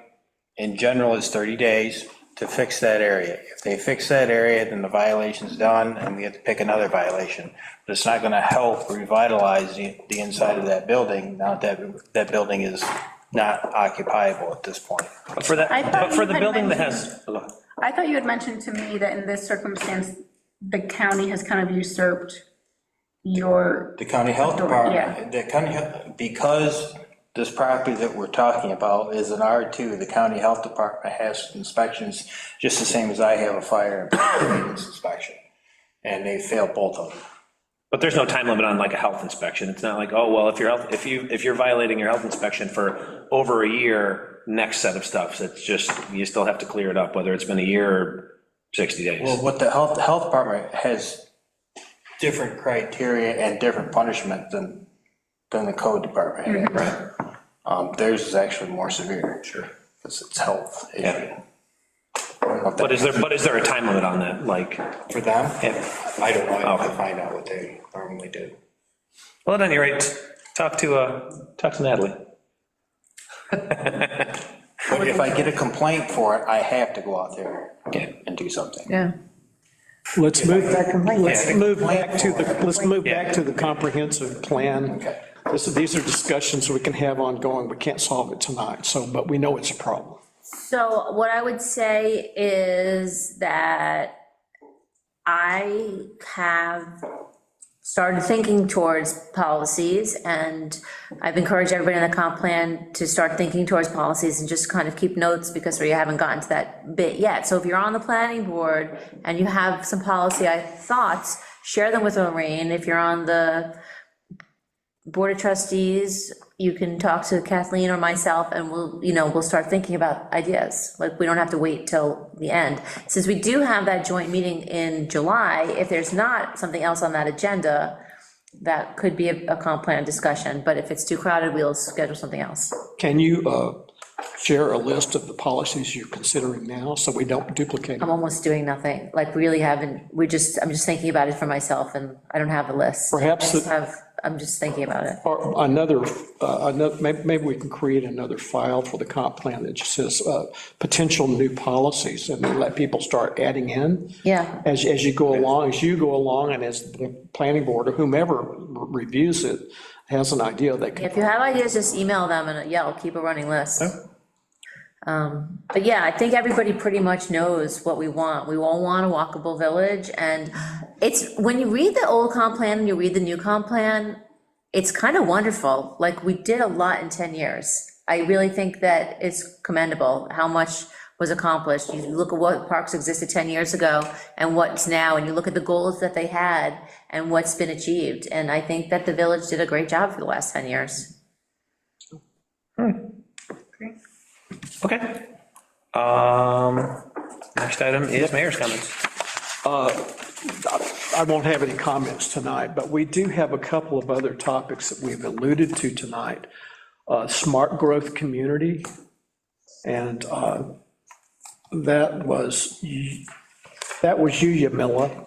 in general, it's 30 days to fix that area. If they fix that area, then the violation's done, and we have to pick another violation. But it's not gonna help revitalize the inside of that building, now that that building is not occupiable at this point. but for that, I thought but for you the had building that mentioned- has, I thought you had mentioned to me that in this circumstance, the county has kind of usurped your. The county health department, because this property that we're talking about is an R2, the county health department has inspections just the same as I have a fire and maintenance inspection. And they failed both of them. but there's no time limit on like a health inspection. It's not like, oh, well, if you're violating your health inspection for over a year, next set of stuff, it's just, you still have to clear it up, whether it's been a year or 60 days. Well, what the health department has different criteria and different punishment than the code department. Right. Theirs is actually more severe. Sure. Because it's health issue. Yeah. But is there a time limit on that, like? For them? Yeah. I don't know, I have to find out what they normally do. Well, at any rate, talk to Natalie. But if I get a complaint for it, I have to go out there and do something. Yeah. Let's move back to the comprehensive plan. Okay. These are discussions we can have ongoing. We can't solve it tonight, but we know it's a problem. So what I would say is that I have started thinking towards policies, and I've encouraged everybody in the comp plan to start thinking towards policies and just kind of keep notes, because we haven't gotten to that bit yet. So if you're on the planning board and you have some policy thoughts, share them with Lorraine. If you're on the Board of Trustees, you can talk to Kathleen or myself, and we'll start thinking about ideas. Like, we don't have to wait till the end. Since we do have that joint meeting in July, if there's not something else on that agenda, that could be a comp plan discussion, but if it's too crowded, we'll schedule something else. Can you share a list of the policies you're considering now, so we don't duplicate I'm them? almost doing nothing, like really haven't, I'm just thinking about it for myself, and I don't have a list. Perhaps I'm just thinking about it. Or maybe we can create another file for the comp plan that just says potential new policies, and then let people start adding in. Yeah. As you go along, and as the planning board or whomever reviews it has an idea, they can. If you have ideas, just email them, and I'll keep a running list. But yeah, I think everybody pretty much knows what we want. We all want a walkable village, and it's, when you read the old comp plan and you read the new comp plan, it's kind of wonderful. Like, we did a lot in 10 years. I really think that it's commendable how much was accomplished. You look at what parks existed 10 years ago and what's now, and you look at the goals that they had and what's been achieved. And I think that the village did a great job for the last 10 years. Okay. Next item is mayor's comments. I won't have any comments tonight, but we do have a couple of other topics that we've alluded to tonight. Smart growth community, and that was you, Yamila.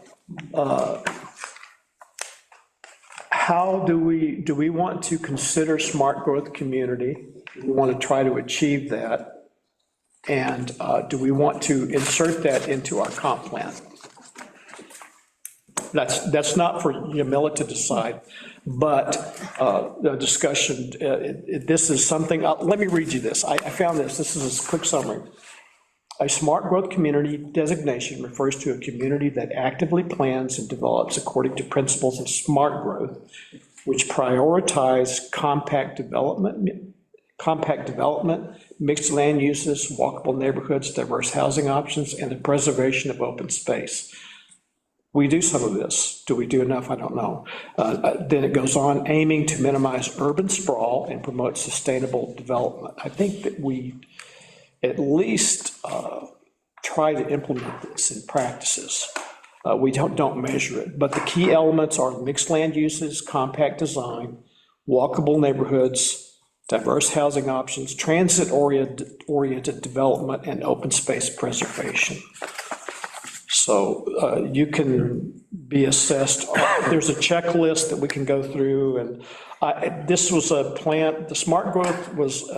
How do we want to consider smart growth community? Do we want to try to achieve that? And do we want to insert that into our comp plan? That's not for Yamila to decide, but the discussion, this is something, let me read you this. I found this. This is a quick summary. A smart growth community designation refers to a community that actively plans and develops according to principles of smart growth, which prioritize compact development, mixed land uses, walkable neighborhoods, diverse housing options, and the preservation of open space. We do some of this. Do we do enough? I don't know. Then it goes on, aiming to minimize urban sprawl and promote sustainable development. I think that we at least try to implement this in practices. We don't measure it, but the key elements are mixed land uses, compact design, walkable neighborhoods, diverse housing options, transit-oriented development, and open space preservation. So you can be assessed. There's a checklist that we can go through, and this was a plan. The smart growth was,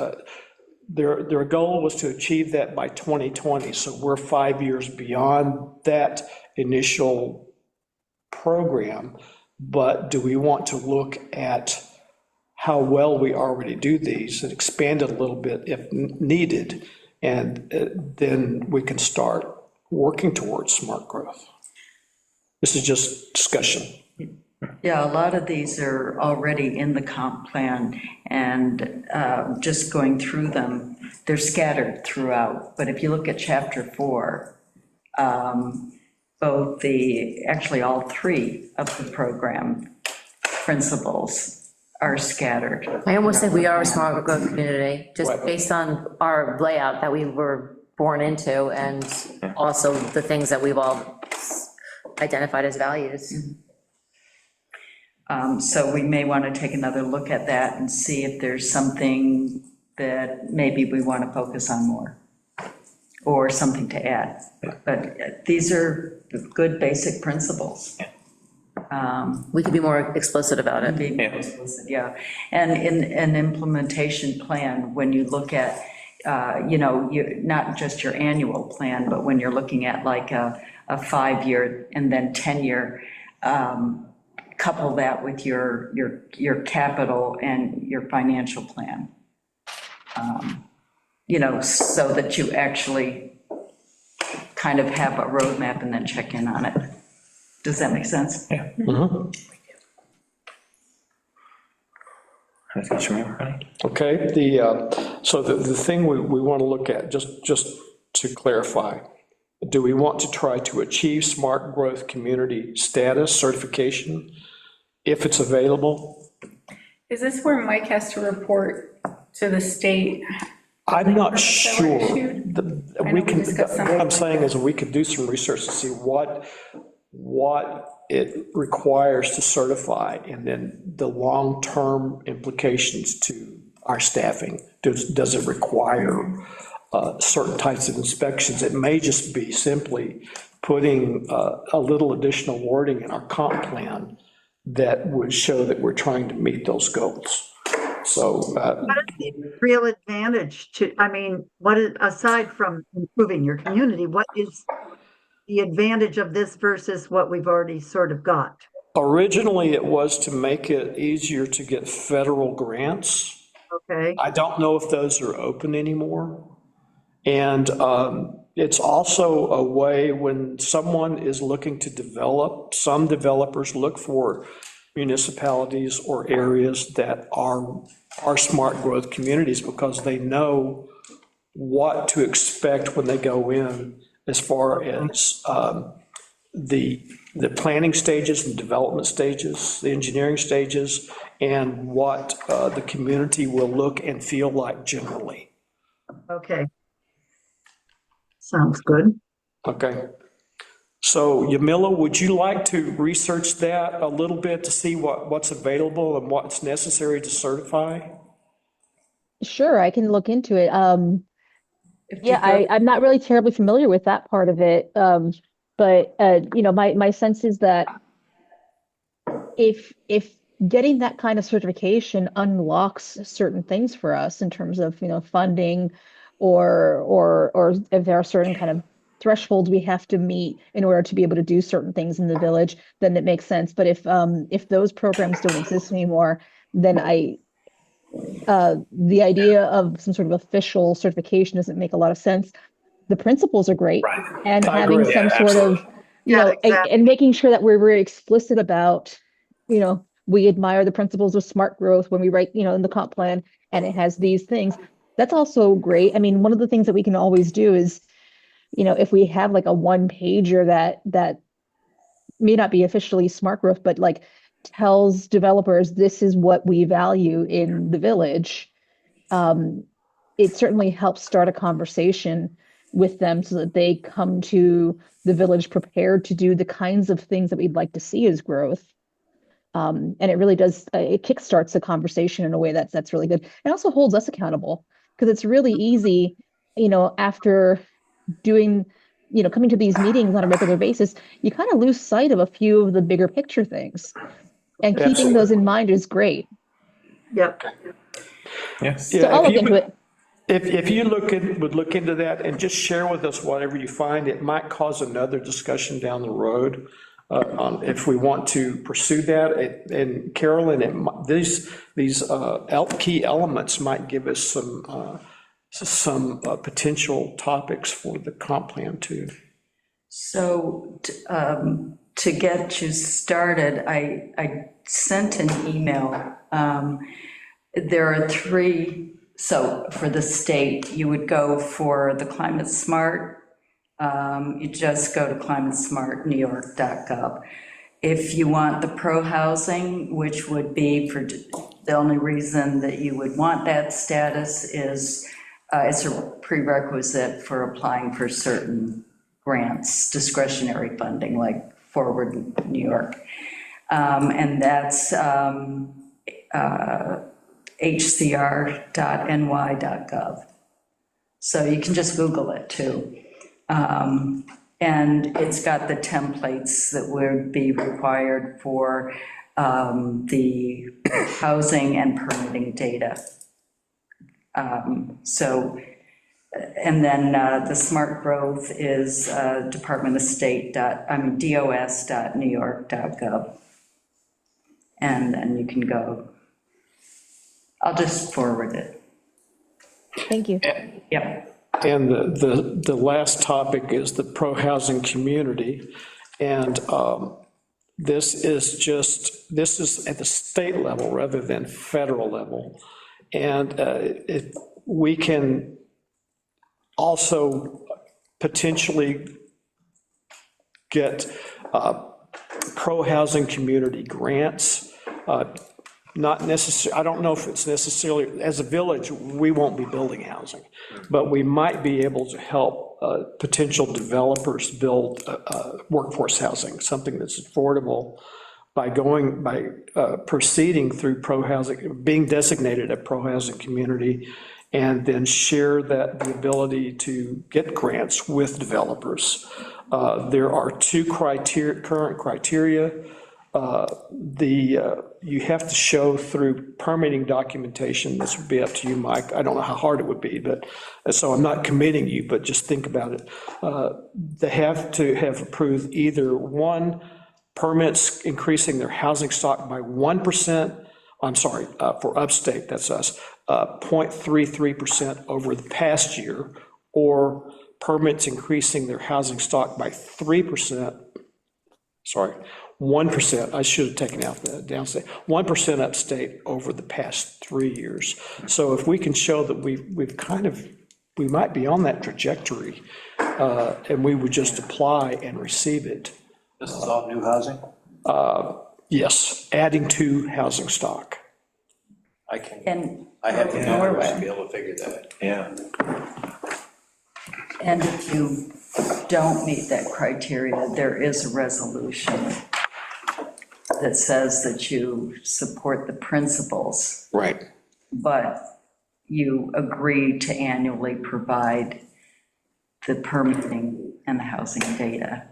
their goal was to achieve that by 2020, so we're 5 years beyond that initial program, but do we want to look at how well we already do these and expand it a little bit if needed, and then we can start working towards smart growth. This is just discussion. Yeah, a lot of these are already in the comp plan, and just going through them, they're scattered throughout. But if you look at chapter 4, actually all 3 of the program principles are scattered. I almost think we are a smart growth community, just based on our layout that we were born into, and also the things that we've all identified as values. So we may want to take another look at that and see if there's something that maybe we want to focus on more, or something to add. But these are good basic principles. We could be more explicit about it. Yeah, and in an implementation plan, when you look at, not just your annual plan, but when you're looking at like a 5-year and then 10-year, couple that with your capital and your financial plan. So that you actually kind of have a roadmap and then check in on it. Does that make sense? Yeah. Okay, so the thing we want to look at, just to clarify, do we want to try to achieve smart growth community status certification if it's available? Is this where Mike has to report to the state? I'm not sure. What I'm saying is we could do some research to see what it requires to certify, and then the long-term implications to our staffing. Does it require certain types of inspections? It may just be simply putting a little additional wording in our comp plan that would show that we're trying to meet those goals. So what is the real advantage aside from improving your community, what is the advantage of this versus what we've already sort of got? Originally, it was to make it easier to get federal grants. Okay. I don't know if those are open anymore. And it's also a way when someone is looking to develop, some developers look for municipalities or areas that are smart growth communities because they know what to expect when they go in as far as the planning stages, the development stages, the engineering stages, and what the community will look and feel like generally. Okay. Sounds good. Okay. So Yamila, would you like to research that a little bit to see what's available and what's necessary to certify? Sure, I can look into it. If you Yeah, go- I'm not really terribly familiar with that part of it. But my sense is that if getting that kind of certification unlocks certain things for us in terms of, funding or if there are certain kind of thresholds we have to meet in order to be able to do certain things in the village, then it makes sense. But if those programs don't exist anymore, then the idea of some sort of official certification doesn't make a lot of sense. The principles are great, and I having agree. some Yeah, sort of, absolutely. and making sure that we're very explicit about, we admire the principles of smart growth when we write, in the comp plan, and it has these things. That's also great. I mean, one of the things that we can always do is, if we have like a one pager that may not be officially smart growth, but like tells developers this is what we value in the village, it certainly helps start a conversation with them so that they come to the village prepared to do the kinds of things that we'd like to see as growth. And it really does, it kickstarts a conversation in a way that's really good. It also holds us accountable because it's really easy, after doing, coming to these meetings on a regular basis, you kind of lose sight of a few of the bigger picture things. And keeping Absolutely. those in mind is great. Yep. Yeah. So I'll look into it. If you would look into that and just share with us whatever you find, it might cause another discussion down the road on if we want to pursue that. And Carolyn, these key elements might give us some potential topics for the comp plan too. So to get you started, I sent an email. There are three. So for the state, you would go for the Climate Smart. You just go to climatesmartnewyork.gov. If you want the pro-housing, which would be for the only reason that you would want that status is it's a prerequisite for applying for certain grants, discretionary funding like Forward New York. And that's hcr.ny.gov. So you can just Google it too. And it's got the templates that would be required for the housing and permitting data. And then the smart growth is dos.newyork.gov. And then you can go. I'll just forward it. Thank you. Yep. And the last topic is the pro-housing community. And this is at the state level rather than federal level. And we can also potentially get pro-housing community grants. Not necessarily, I don't know if it's necessarily, as a village, we won't be building housing, but we might be able to help potential developers build workforce housing, something that's affordable by proceeding through pro-housing, being designated a pro-housing community, and then share the ability to get grants with developers. There are two current criteria. You have to show through permitting documentation, this would be up to you, Mike, I don't know how hard it would be, but, so I'm not committing you, but just think about it. They have to have approved either one, permits increasing their housing stock by 1%, I'm sorry, for upstate, that's us, 0.33% over the past year, or permits increasing their housing stock by 3%, sorry, 1%, I should have taken out the downstate, 1% upstate over the past 3 years. So if we can show that we've kind of we might be on that trajectory, and we would just apply and receive it. This is all new housing? Yes, adding to housing stock. I can, And, I have the Norway. numbers to be able to figure that. Yeah. and if you don't meet that criteria, there is a resolution that says that you support the principles, Right. but you agree to annually provide the permitting and the housing data.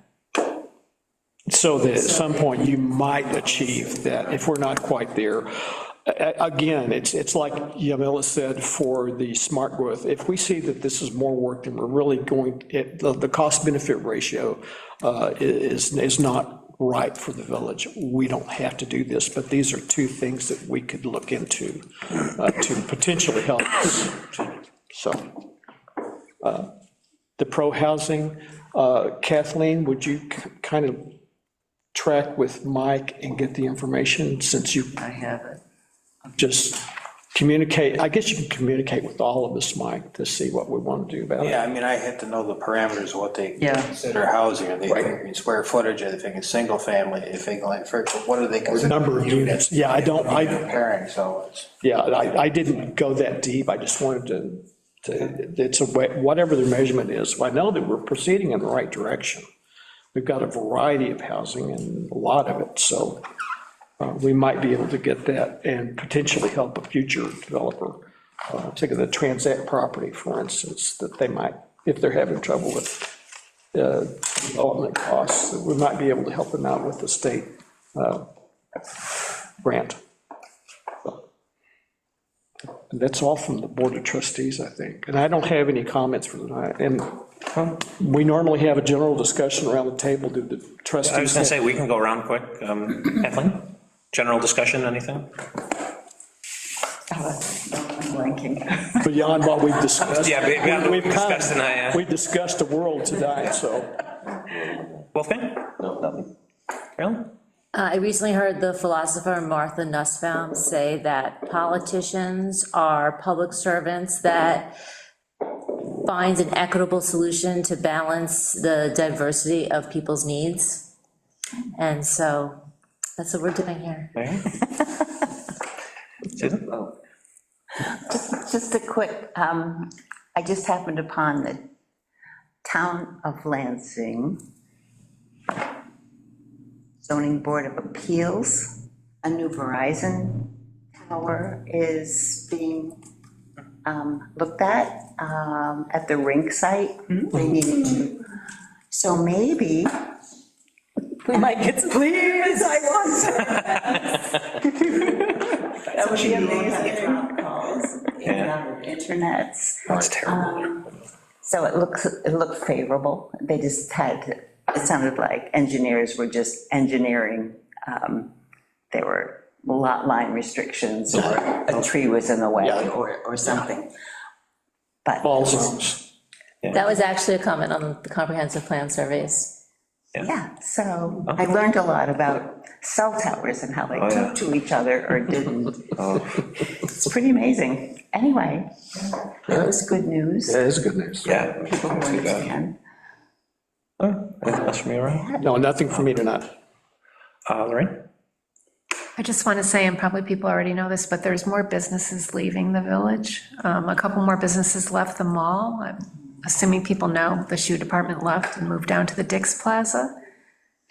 So that at some point you might achieve that, if we're not quite there. Again, it's like Yamila said for the smart growth, if we see that this is more work than we're really going, the cost benefit ratio is not right for the village, we don't have to do this, but these are two things that we could look into to potentially help us. So, the pro-housing, Kathleen, would you kind of track with Mike and get the information, since you I have it. just communicate, I guess you can communicate with all of us, Mike, to see what we want to do about it. Yeah, I mean, I have to know the parameters of what they Yeah. consider housing. Are they thinking square footage? Are they thinking single family? Are they thinking like, what do they consider? Number of units, yeah, I don't, Comparing, so it's. yeah, I didn't go that deep, I just wanted to, it's a way, whatever the measurement is, I know that we're proceeding in the right direction. We've got a variety of housing and a lot of it, so we might be able to get that and potentially help a future developer. Think of the Transact property, for instance, that they might, if they're having trouble with development costs, we might be able to help them out with the state grant. And that's all from the Board of Trustees, I think. And I don't have any comments for tonight. And we normally have a general discussion around the table. Do the trustees? I was gonna say, we can go around quick. Kathleen, general discussion, anything? I'm blanking. Beyond what we've discussed. Yeah, beyond what we've kind of- discussed tonight, yeah. We discussed the world tonight, so. Wolfgang? No, nothing. Carolyn? I recently heard the philosopher Martha Nussbaum say that politicians are public servants that finds an equitable solution to balance the diversity of people's needs. And so that's what we're doing here. Susan? Just a quick, I just happened upon the Town of Lansing Zoning Board of Appeals, a new Verizon tower is being looked at the rink site. They needed to, so maybe We might get some. please, I want that would be amazing. Calls and on the internets. That's terrible. So it looked favorable. They just had, it sounded like engineers were just engineering. There were lot line restrictions, or a tree was in the way, or something. But Ball zones. That was actually a comment on the comprehensive plan surveys. yeah, so I learned a lot about cell towers and how they took to each other or didn't. It's pretty amazing. Anyway, it was good news. That is good news. Yeah. People who understand. Anything else from you, Ryan? No, nothing for me tonight. Lorraine? I just want to say, and probably people already know this, but there's more businesses leaving the village. A couple more businesses left the mall. I'm assuming people know the shoe department left and moved down to the Dick's Plaza.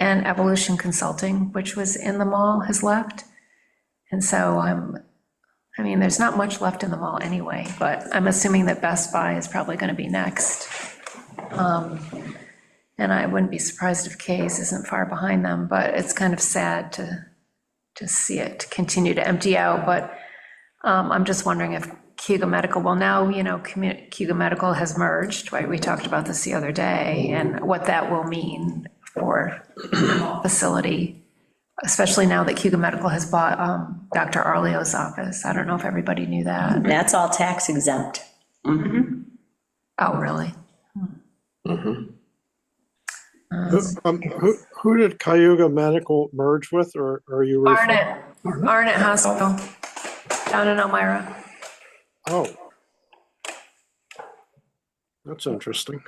And Evolution Consulting, which was in the mall, has left. And so I mean, there's not much left in the mall anyway, but I'm assuming that Best Buy is probably going to be next. And I wouldn't be surprised if K's isn't far behind them, but it's kind of sad to see it continue to empty out. But I'm just wondering if Cuba Medical, well, now, Cuba Medical has merged, right? We talked about this the other day, and what that will mean for the facility, especially now that Cuba Medical has bought Dr. Arleo's office. I don't know if everybody knew that. That's all tax exempt. Oh, really? Who did Cayuga Medical merge with, or are you? Arnett Hospital, down in Elmira. Oh. That's interesting.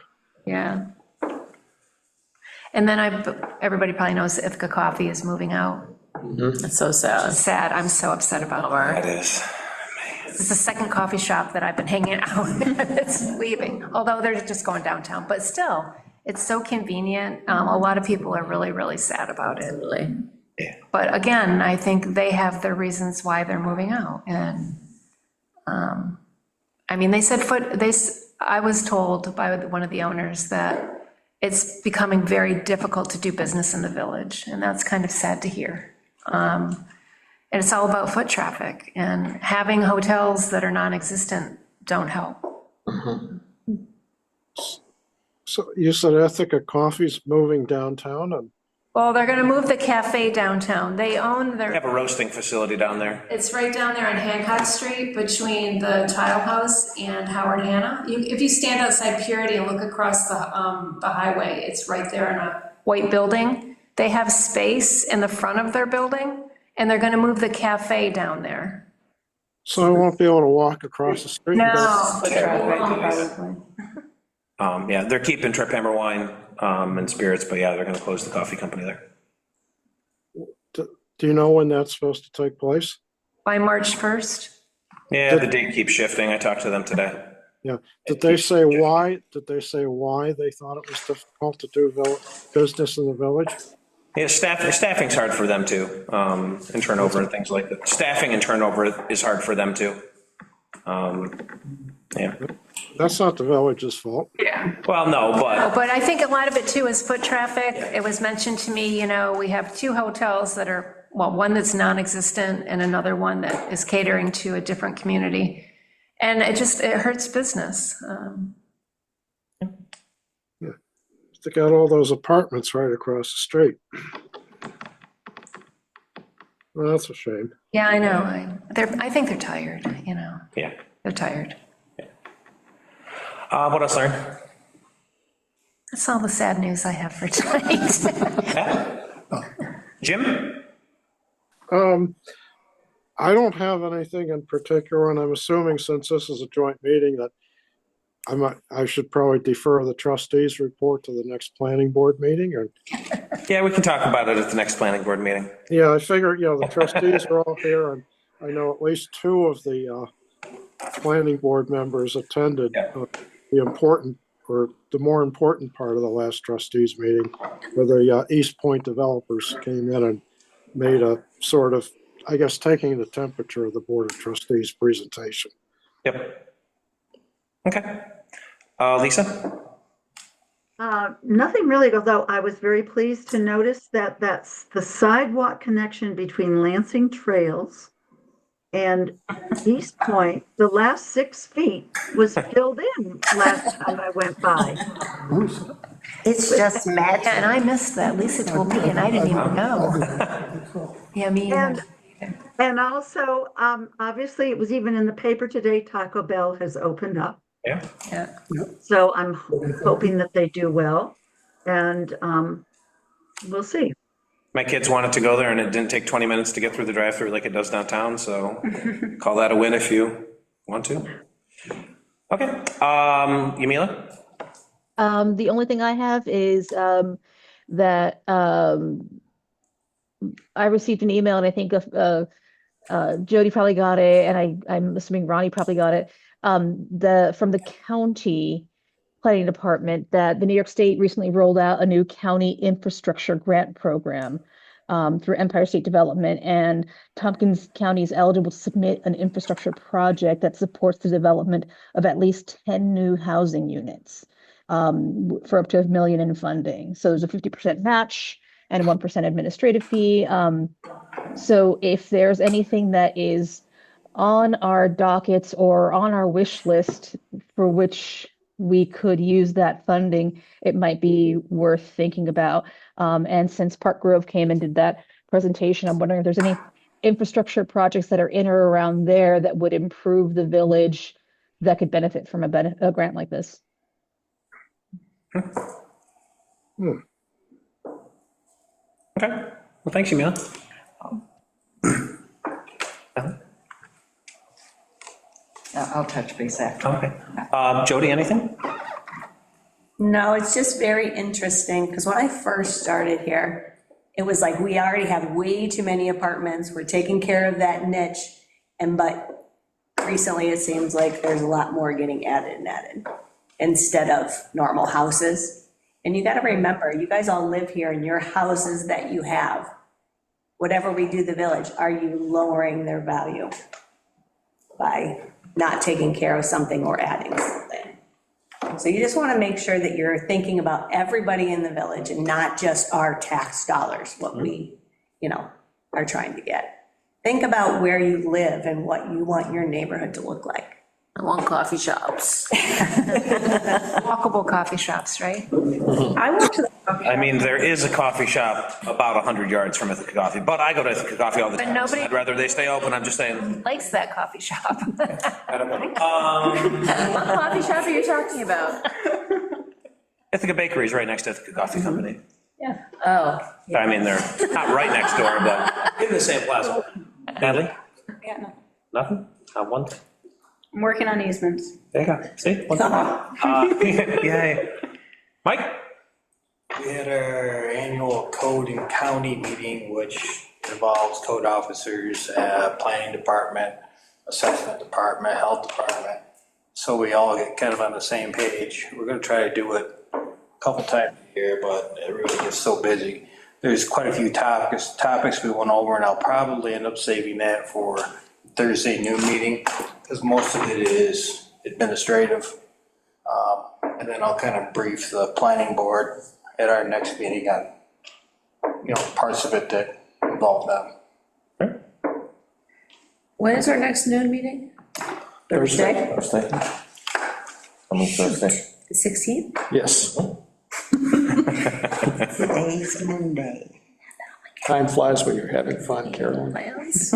Yeah. And then everybody probably knows that Ithaca Coffee is moving out. It's so sad. Sad, I'm so upset about That it. is. It's the second coffee shop that I've been hanging out with that's leaving, although they're just going downtown, but still, it's so convenient. A lot of people are really, really sad about it. Really. But again, I think they have their reasons why they're moving out, and, I mean, they said I was told by one of the owners that it's becoming very difficult to do business in the village, and that's kind of sad to hear. And it's all about foot traffic, and having hotels that are non-existent don't help. So you said Ithaca Coffee's moving downtown, and Well, they're gonna move the cafe downtown. They own They have a roasting facility down there. it's right down there on Hancock Street between the Tile House and Howard Hanna. If you stand outside Purity and look across the highway, it's right there in a white building. They have space in the front of their building, and they're gonna move the cafe down there. so I won't be able to walk across the street. and go- Yeah, they're keeping Trip Hammer Wine and Spirits, but yeah, they're gonna close the coffee company there. Do you know when that's supposed to take place? By March 1st? Yeah, the date keeps shifting. I talked to them today. Yeah. Did they say why? Did they say why they thought it was difficult to do business in the village? Yeah, staffing's hard for them too, and turnover and things like that. Staffing and turnover is hard for them too. Yeah. That's not the village's fault. Well, no, But I think a lot of it too is foot traffic. It was mentioned to me, we have two hotels that are, well, one that's non-existent and another one that is catering to a different community. And it hurts business. They got all those apartments right across the street. Well, that's a shame. Yeah, I know. I think they're tired, Yeah. They're tired. What else, Lauren? That's all the sad news I have for tonight. Jim? I don't have anything in particular, and I'm assuming since this is a joint meeting that I should probably defer the trustees report to the next planning board meeting, or? Yeah, we can talk about it at the next planning board meeting. Yeah, I figure, the trustees are all here, and I know at least two of the planning board members attended the more important part of the last trustees meeting, where the East Point developers came in and made a sort of, I guess, taking the temperature of the Board of Trustees presentation. Yep. Okay. Lisa? Nothing really, although I was very pleased to notice that that's the sidewalk connection between Lansing Trails and East Point. The last 6 feet was filled in last time I went by. It's just magic. And I missed that. Lisa told me, and I didn't even know. Yeah, me either. And also, obviously, it was even in the paper today, Taco Bell has opened up. Yeah. So I'm hoping that they do well, and we'll see. My kids wanted to go there, and it didn't take 20 minutes to get through the drive-through like it does downtown, so call that a win if you want to. Okay, Yamila? The only thing I have is that I received an email, and I think Jody probably got it, and I'm assuming Ronnie probably got it, from the county planning department, that the New York State recently rolled out a new county infrastructure grant program through Empire State Development, and Tompkins County is eligible to submit an infrastructure project that supports the development of at least 10 new housing units for up to $1 million in funding. So there's a 50% match and 1% administrative fee. So if there's anything that is on our dockets or on our wish list for which we could use that funding, it might be worth thinking about. And since Park Grove came and did that presentation, I'm wondering if there's any infrastructure projects that are in or around there that would improve the village that could benefit from a grant like this. Okay. Well, thanks, Yamila. I'll touch base after. Okay. Jody, anything? No, it's just very interesting, because when I first started here, it was like, we already have way too many apartments, we're taking care of that niche, but recently it seems like there's a lot more getting added and added, instead of normal houses. And you gotta remember, you guys all live here, and your houses that you have, whatever we do the village, are you lowering their value by not taking care of something or adding something? So you just want to make sure that you're thinking about everybody in the village and not just our tax dollars, what we, are trying to get. Think about where you live and what you want your neighborhood to look like. I want coffee shops. Walkable coffee shops, right? I went to the coffee I mean, there is a coffee shop about 100 yards from Ithaca Coffee, but I go to Ithaca Coffee all the But time. nobody- I'd rather they stay open, I'm just saying. Likes that coffee shop. I don't know. What coffee shop are you talking about? Ithaca Bakery is right next to Ithaca Coffee Company. Oh, I mean, they're not right next door, but in the same plaza. Natalie? Yeah, no. Nothing? Not one? I'm working on easements. There you go. See? Yay. Mike? We had our annual code and county meeting, which involves code officers, planning department, assessment department, health department. So we all get kind of on the same page. We're gonna try to do it a couple times a year, but it really gets so busy. There's quite a few topics we went over, and I'll probably end up saving that for Thursday noon meeting, because most of it is administrative. And then I'll kind of brief the planning board at our next meeting on, parts of it that involve them. when is our next noon meeting? Thursday? Thursday. Coming Thursday. The 16th? Yes, Today's Monday. time flies when you're having fun, Carolyn. Plans?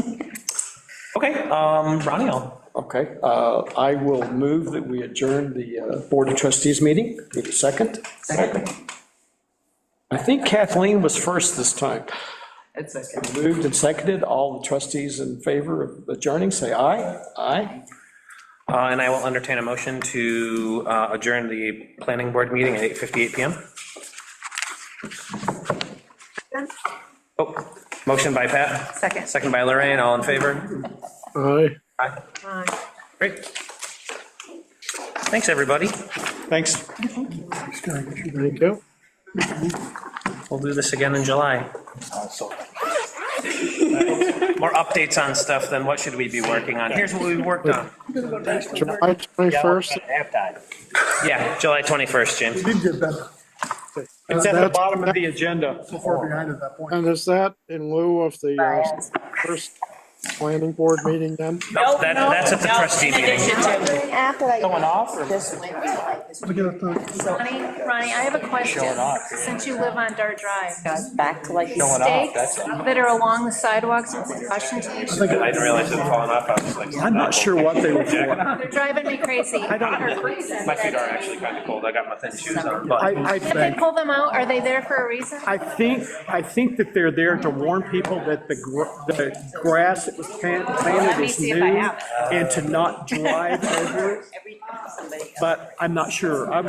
Okay, Ronnie, Okay, I will move that we adjourn the Board of Trustees meeting. Need a second? Second. I think Kathleen was first this time. It's okay. Moved and seconded, all the trustees in favor of adjourning, say aye. Aye. and I will entertain a motion to adjourn the planning board meeting at 8:58 PM. Oh, motion by Pat. Second. Second by Lorraine, all in favor? Aye. Aye. Great. Thanks, everybody. Thanks. Thank you. We'll do this again in July. More updates on stuff than what should we be working on. Here's what we worked on. July 21st. Yeah, July 21st, James. Did get better. It's at the bottom of the agenda. So far behind at that point. And is that in lieu of the first planning board meeting then? Nope, that's at the trustee meeting. Going off? Look at the, Ronnie, I have a question. Since you live on Dart Drive, Back to like. stakes that are along the sidewalks in Washington, I didn't realize it had fallen off. I was just like. I'm not sure what they were for. they're driving me crazy. My feet are actually kind of cold. I got my thin shoes on, but. I Did they think, pull them out? Are they there for a reason? I think that they're there to warn people that the grass that was planted is new and to not drive over it. But I'm not sure. I'm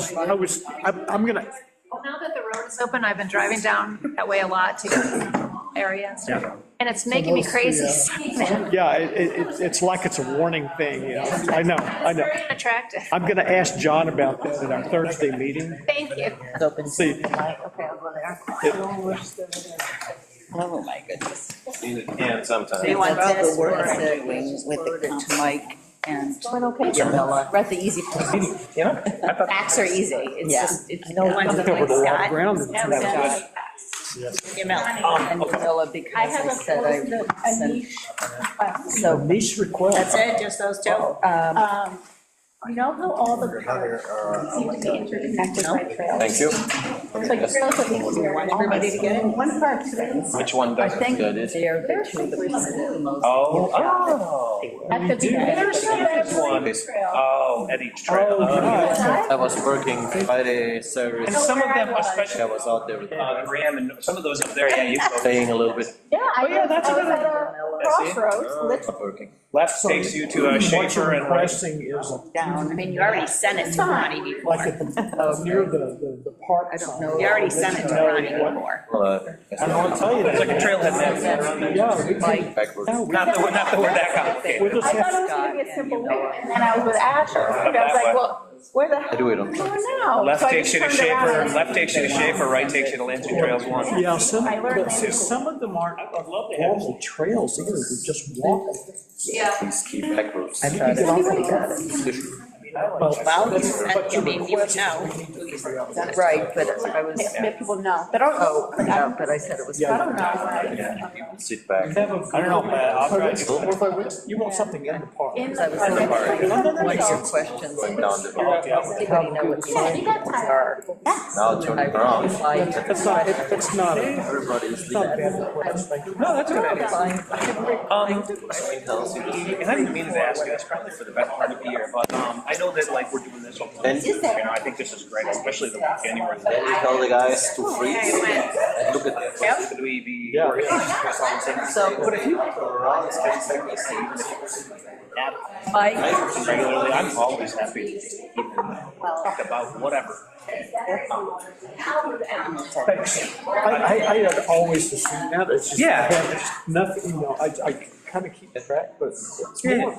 gonna, Well, now that the road is open, I've been driving down that way a lot to get to the area and stuff. And it's making me crazy seeing it. yeah, it's like it's a warning thing, you know. I know. Very attractive. I'm gonna ask John about that at our Thursday meeting. Thank you. See, Okay, I'll go there. Oh, my goodness. Need a can sometime. They want this the work they're doing with the Mike and Jamila. We're at the easy part. You know, I thought. Facts are easy. It's Yeah. just, it's no one. over the lot of ground. And Jamila, because I said I sent. So. Niche request. That's it, just those two? You know how all the cars seem to be interconnected by trails? Thank you. Want everybody to get it? One part today. Which one I does? think they're the two that presented the most. Oh. At the beginning. There's one. Oh, at each trail. I was working Friday, Saturday. And some of them, especially, I was out there with Graham, and some of those up there, yeah, you go. playing a little bit. Yeah, Oh, yeah, that's a good one. crossroads. Not working. Left takes you to What Schaefer you're and right. requesting is Down. I mean, you already sent it to Ronnie before. like at the, near the park. I don't know. You already sent it to Ronnie before. I don't want to tell you It's that. like a trailhead map. Yeah, we can, Backwards. Not that we're that complicated. we'll just I thought have, it was gonna be a simple link, and then I was with Asher, and I was like, well, where the hell? I do it on. Now. Left So I takes you to just turned around Schaefer, and- left takes you to Schaefer, right takes you to Lansing Trails 1. yeah, some, I learned but see, that. some of them aren't normal trails either, they're just walking. Please keep backwards. You can get off Well, I mean, you would know. Right, but I was, Make people know. But I don't know. oh, no, but I said it was. I don't know. Sit back. I don't know, Pat, I'll try to. You want something in the park. In I was the thinking, like your questions. Going down the Does anybody know what the signs are? now turning around. It's not, it's not, Everybody is it's not leaving. bad. No, that's a good idea. Staying healthy. And I didn't mean to ask you, that's probably for the better part of the year, but, I know that like we're doing this, And you know, I think this is great, especially the January. then we tell the guys to freeze. And look at that. Could we be? Yeah. So, but if you go around, it's 10 seconds, even if Mike? Regularly, I'm always happy to just even talk about whatever. Thanks. I had always assumed that, it's just, Yeah. I have nothing, you know, I kind of keep track, but it's more,